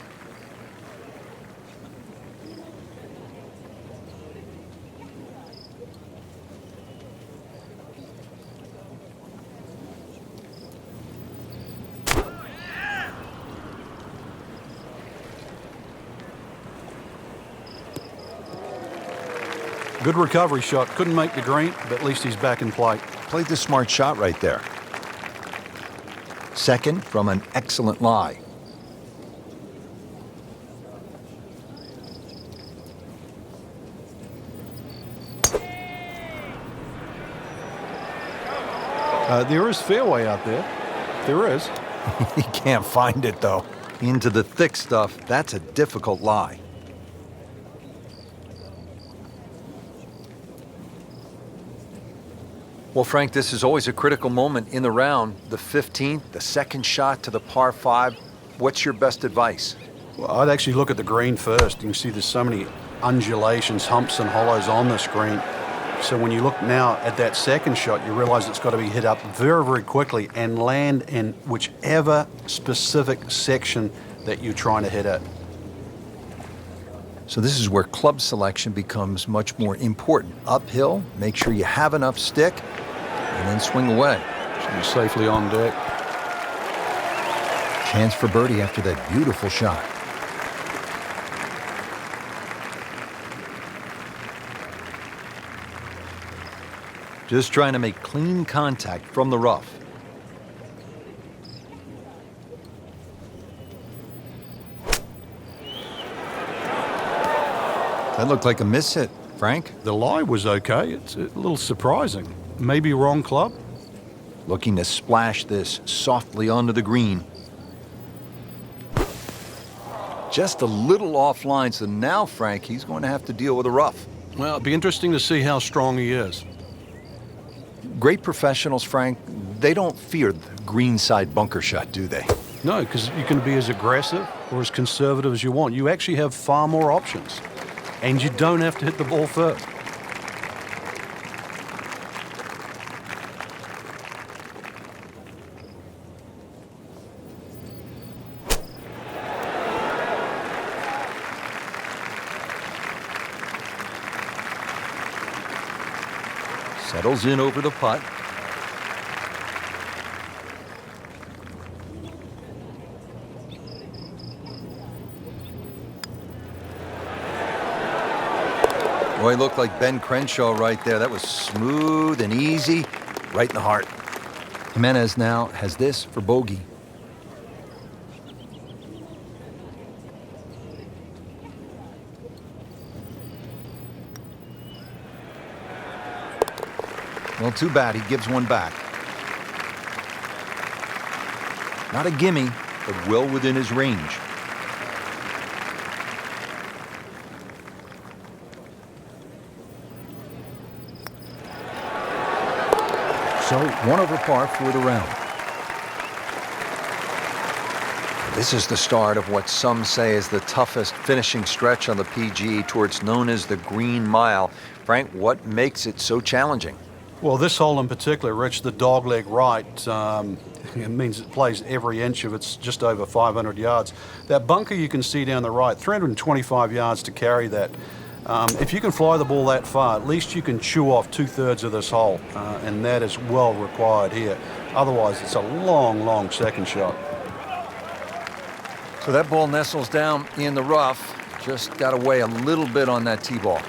Good recovery shot. Couldn't make the green, but at least he's back in play. Played the smart shot right there. Second from an excellent lie. There is fairway out there. There is. He can't find it, though. Into the thick stuff, that's a difficult lie. Well, Frank, this is always a critical moment in the round. The 15th, the second shot to the par 5. What's your best advice? Well, I'd actually look at the green first. You can see there's so many undulations, humps and hollows on this green. So when you look now at that second shot, you realize it's got to be hit up very, very quickly and land in whichever specific section that you're trying to hit at. So this is where club selection becomes much more important. Uphill, make sure you have enough stick, and then swing away. Should be safely on deck. Chance for birdie after that beautiful shot. Just trying to make clean contact from the rough. That looked like a miss hit, Frank. The lie was okay. It's a little surprising. Maybe wrong club. Looking to splash this softly onto the green. Just a little offline, so now, Frank, he's going to have to deal with a rough. Well, it'd be interesting to see how strong he is. Great professionals, Frank, they don't fear the greenside bunker shot, do they? No, because you can be as aggressive or as conservative as you want. You actually have far more options. And you don't have to hit the ball first. Settles in over the putt. Boy, he looked like Ben Crenshaw right there. That was smooth and easy, right in the heart. Jimenez now has this for bogey. Well, too bad. He gives one back. Not a gimme, but well within his range. So, 1 over par for the round. This is the start of what some say is the toughest finishing stretch on the PGA Tour. It's known as the Green Mile. Frank, what makes it so challenging? Well, this hole in particular, Rich, the dogleg right, it means it plays every inch of it's just over 500 yards. That bunker you can see down the right, 325 yards to carry that. If you can fly the ball that far, at least you can chew off 2/3 of this hole, and that is well required here. Otherwise, it's a long, long second shot. So that ball nestles down in the rough. Just got to weigh a little bit on that tee ball.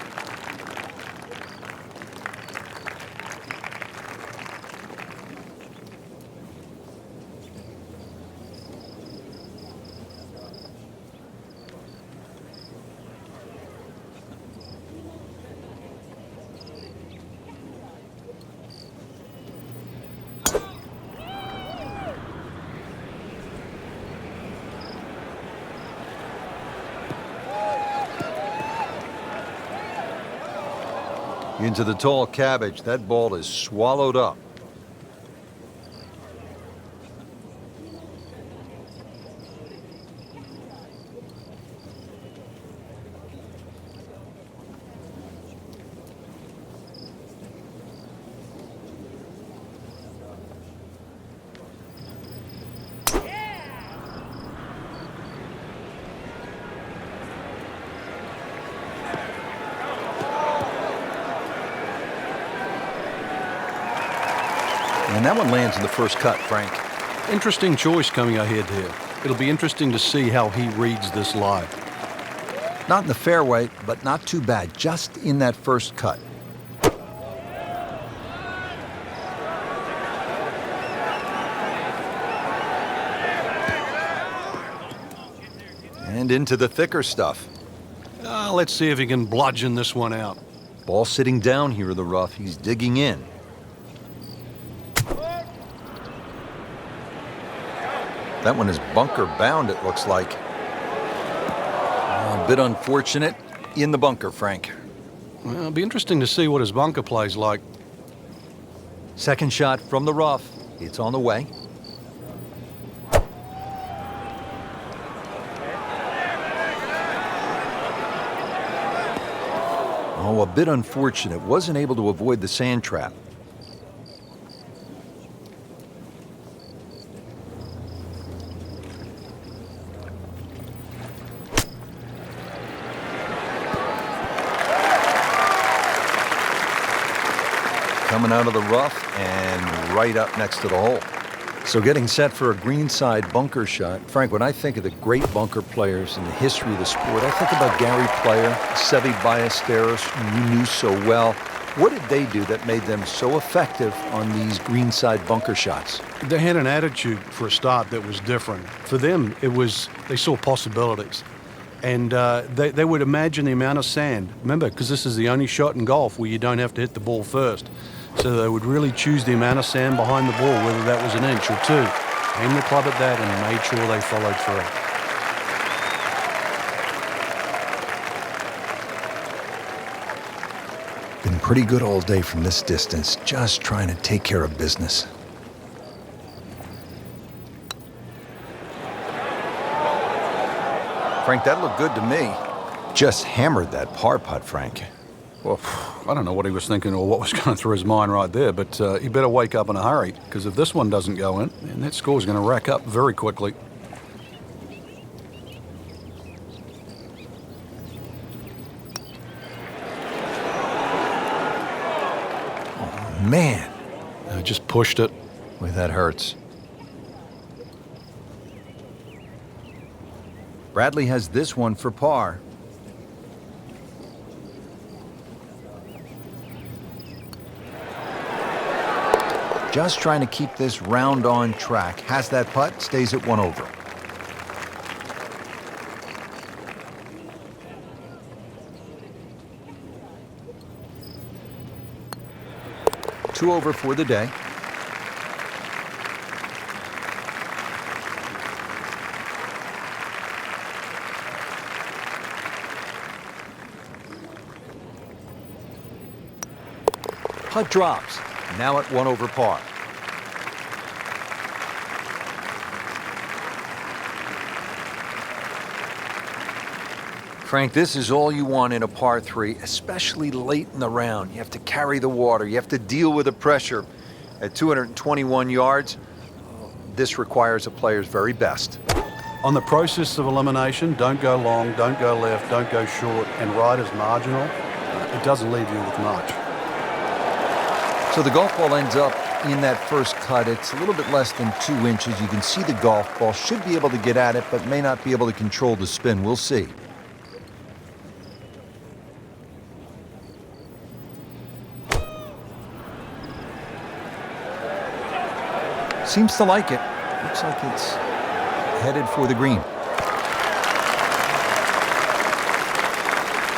Into the tall cabbage. That ball is swallowed up. And that one lands in the first cut, Frank. Interesting choice coming ahead here. It'll be interesting to see how he reads this lie. Not in the fairway, but not too bad. Just in that first cut. And into the thicker stuff. Let's see if he can bludgeon this one out. Ball sitting down here in the rough. He's digging in. That one is bunker bound, it looks like. A bit unfortunate in the bunker, Frank. Well, it'll be interesting to see what his bunker play's like. Second shot from the rough. It's on the way. Oh, a bit unfortunate. Wasn't able to avoid the sand trap. Coming out of the rough and right up next to the hole. So getting set for a greenside bunker shot. Frank, when I think of the great bunker players in the history of the sport, I think about Gary Player, Seve Ballesteros, who you knew so well. What did they do that made them so effective on these greenside bunker shots? They had an attitude for a start that was different. For them, it was, they saw possibilities. And they would imagine the amount of sand. Remember, because this is the only shot in golf where you don't have to hit the ball first. So they would really choose the amount of sand behind the ball, whether that was an inch or two. Aimed the club at that and made sure they followed through. Been pretty good all day from this distance, just trying to take care of business. Frank, that looked good to me. Just hammered that par putt, Frank. Well, I don't know what he was thinking or what was going through his mind right there, but he better wake up in a hurry, because if this one doesn't go in, then that score's going to rack up very quickly. Oh, man. Just pushed it. Boy, that hurts. Bradley has this one for par. Just trying to keep this round on track. Has that putt, stays at 1 over. Two over for the day. Putt drops. Now at 1 over par. Frank, this is all you want in a par 3, especially late in the round. You have to carry the water. You have to deal with the pressure. At 221 yards, this requires a player's very best. On the process of elimination, don't go long, don't go left, don't go short, and right is marginal. It doesn't leave you with much. So the golf ball ends up in that first cut. It's a little bit less than 2 inches. You can see the golf ball. Should be able to get at it, but may not be able to control the spin. We'll see. Seems to like it. Looks like it's headed for the green.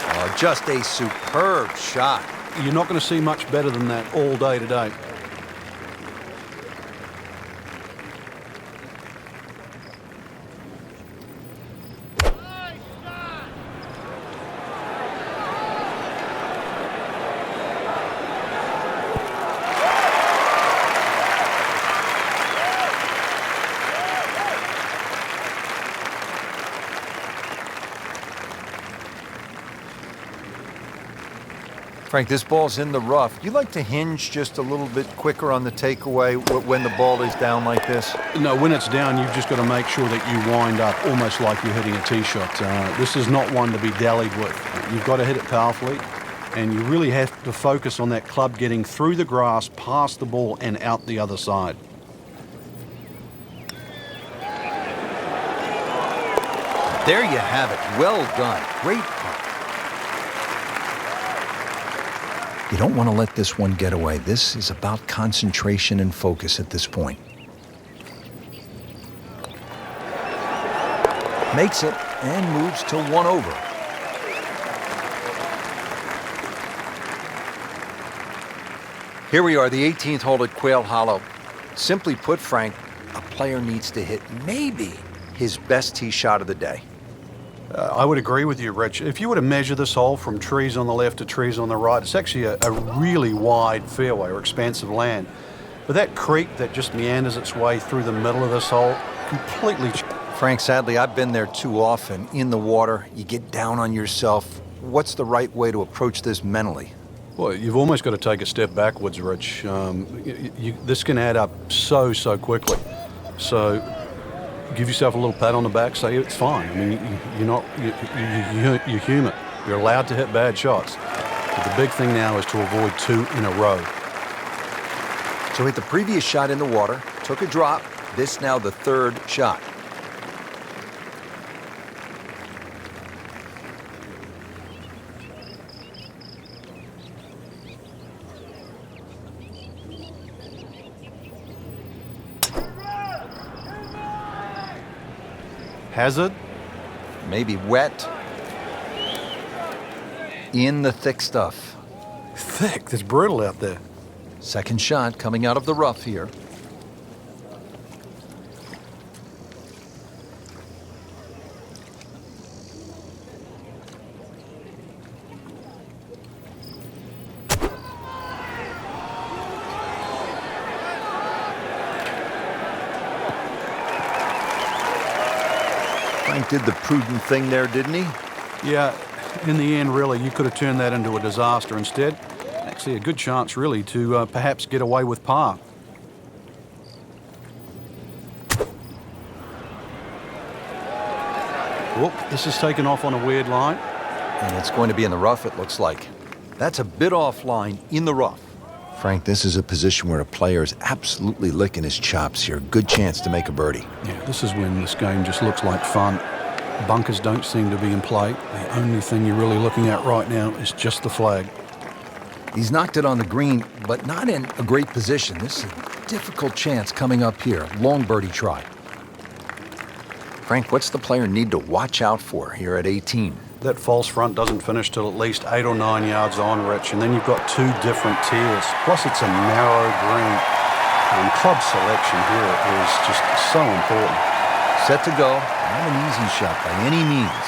Oh, just a superb shot. You're not going to see much better than that all day today. Frank, this ball's in the rough. You like to hinge just a little bit quicker on the takeaway when the ball is down like this? No, when it's down, you've just got to make sure that you wind up almost like you're hitting a tee shot. This is not one to be dallied with. You've got to hit it powerfully, and you really have to focus on that club getting through the grass, past the ball, and out the other side. There you have it. Well done. Great putt. You don't want to let this one get away. This is about concentration and focus at this point. Makes it and moves to 1 over. Here we are, the 18th hole at Quail Hollow. Simply put, Frank, a player needs to hit maybe his best tee shot of the day. I would agree with you, Rich. If you were to measure this hole from trees on the left to trees on the right, it's actually a really wide fairway or expansive land. But that creek that just meanders its way through the middle of this hole, completely... Frank, sadly, I've been there too often. In the water, you get down on yourself. What's the right way to approach this mentally? Well, you've almost got to take a step backwards, Rich. This can add up so quickly. So give yourself a little pat on the back, say it's fine. I mean, you're human. You're allowed to hit bad shots. But the big thing now is to avoid 2 in a row. So hit the previous shot in the water, took a drop. This now the third shot. Hazard? Maybe wet. In the thick stuff. Thick? It's brutal out there. Second shot coming out of the rough here. Frank did the prudent thing there, didn't he? Yeah, in the end, really, you could have turned that into a disaster. Instead, actually a good chance, really, to perhaps get away with par. Whoop, this is taken off on a weird line. And it's going to be in the rough, it looks like. That's a bit offline in the rough. Frank, this is a position where a player is absolutely licking his chops here. Good chance to make a birdie. Yeah, this is when this game just looks like fun. Bunkers don't seem to be in play. The only thing you're really looking at right now is just the flag. He's knocked it on the green, but not in a great position. This is a difficult chance coming up here. Long birdie try. Frank, what's the player need to watch out for here at 18? That false front doesn't finish till at least 8 or 9 yards on, Rich, and then you've got 2 different tiers. Plus, it's a narrow green. Club selection here is just so important. Set to go. Not an easy shot by any means.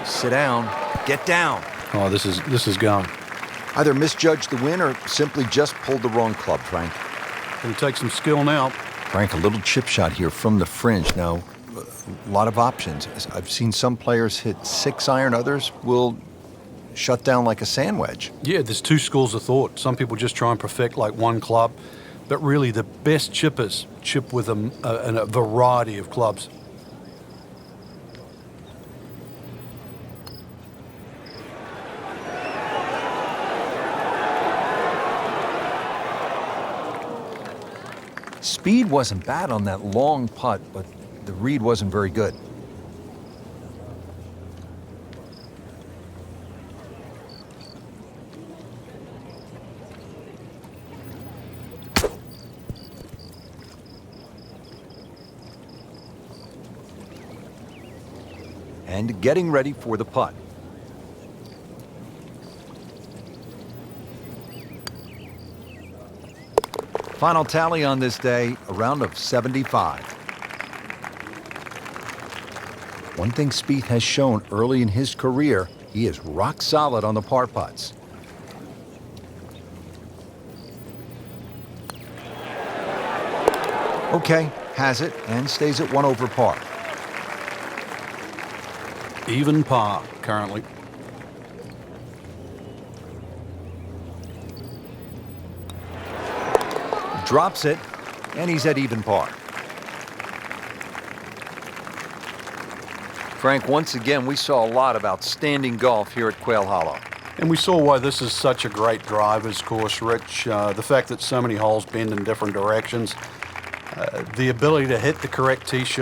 Sit down. Get down. Oh, this is going. Either misjudged the win or simply just pulled the wrong club, Frank. It'll take some skill now. Frank, a little chip shot here from the fringe. Now, a lot of options. I've seen some players hit 6-iron. Others will shut down like a sand wedge. Yeah, there's 2 schools of thought. Some people just try and perfect like one club, but really the best chippers chip with a variety of clubs. Speed wasn't bad on that long putt, but the read wasn't very good. And getting ready for the putt. Final tally on this day, a round of 75. One thing Spieth has shown early in his career, he is rock solid on the par putts. Okay, has it and stays at 1 over par. Even par currently. Drops it, and he's at even par. Frank, once again, we saw a lot of outstanding golf here at Quail Hollow. And we saw why this is such a great driver's course, Rich. The fact that so many holes bend in different directions, the ability to hit the correct tee shot.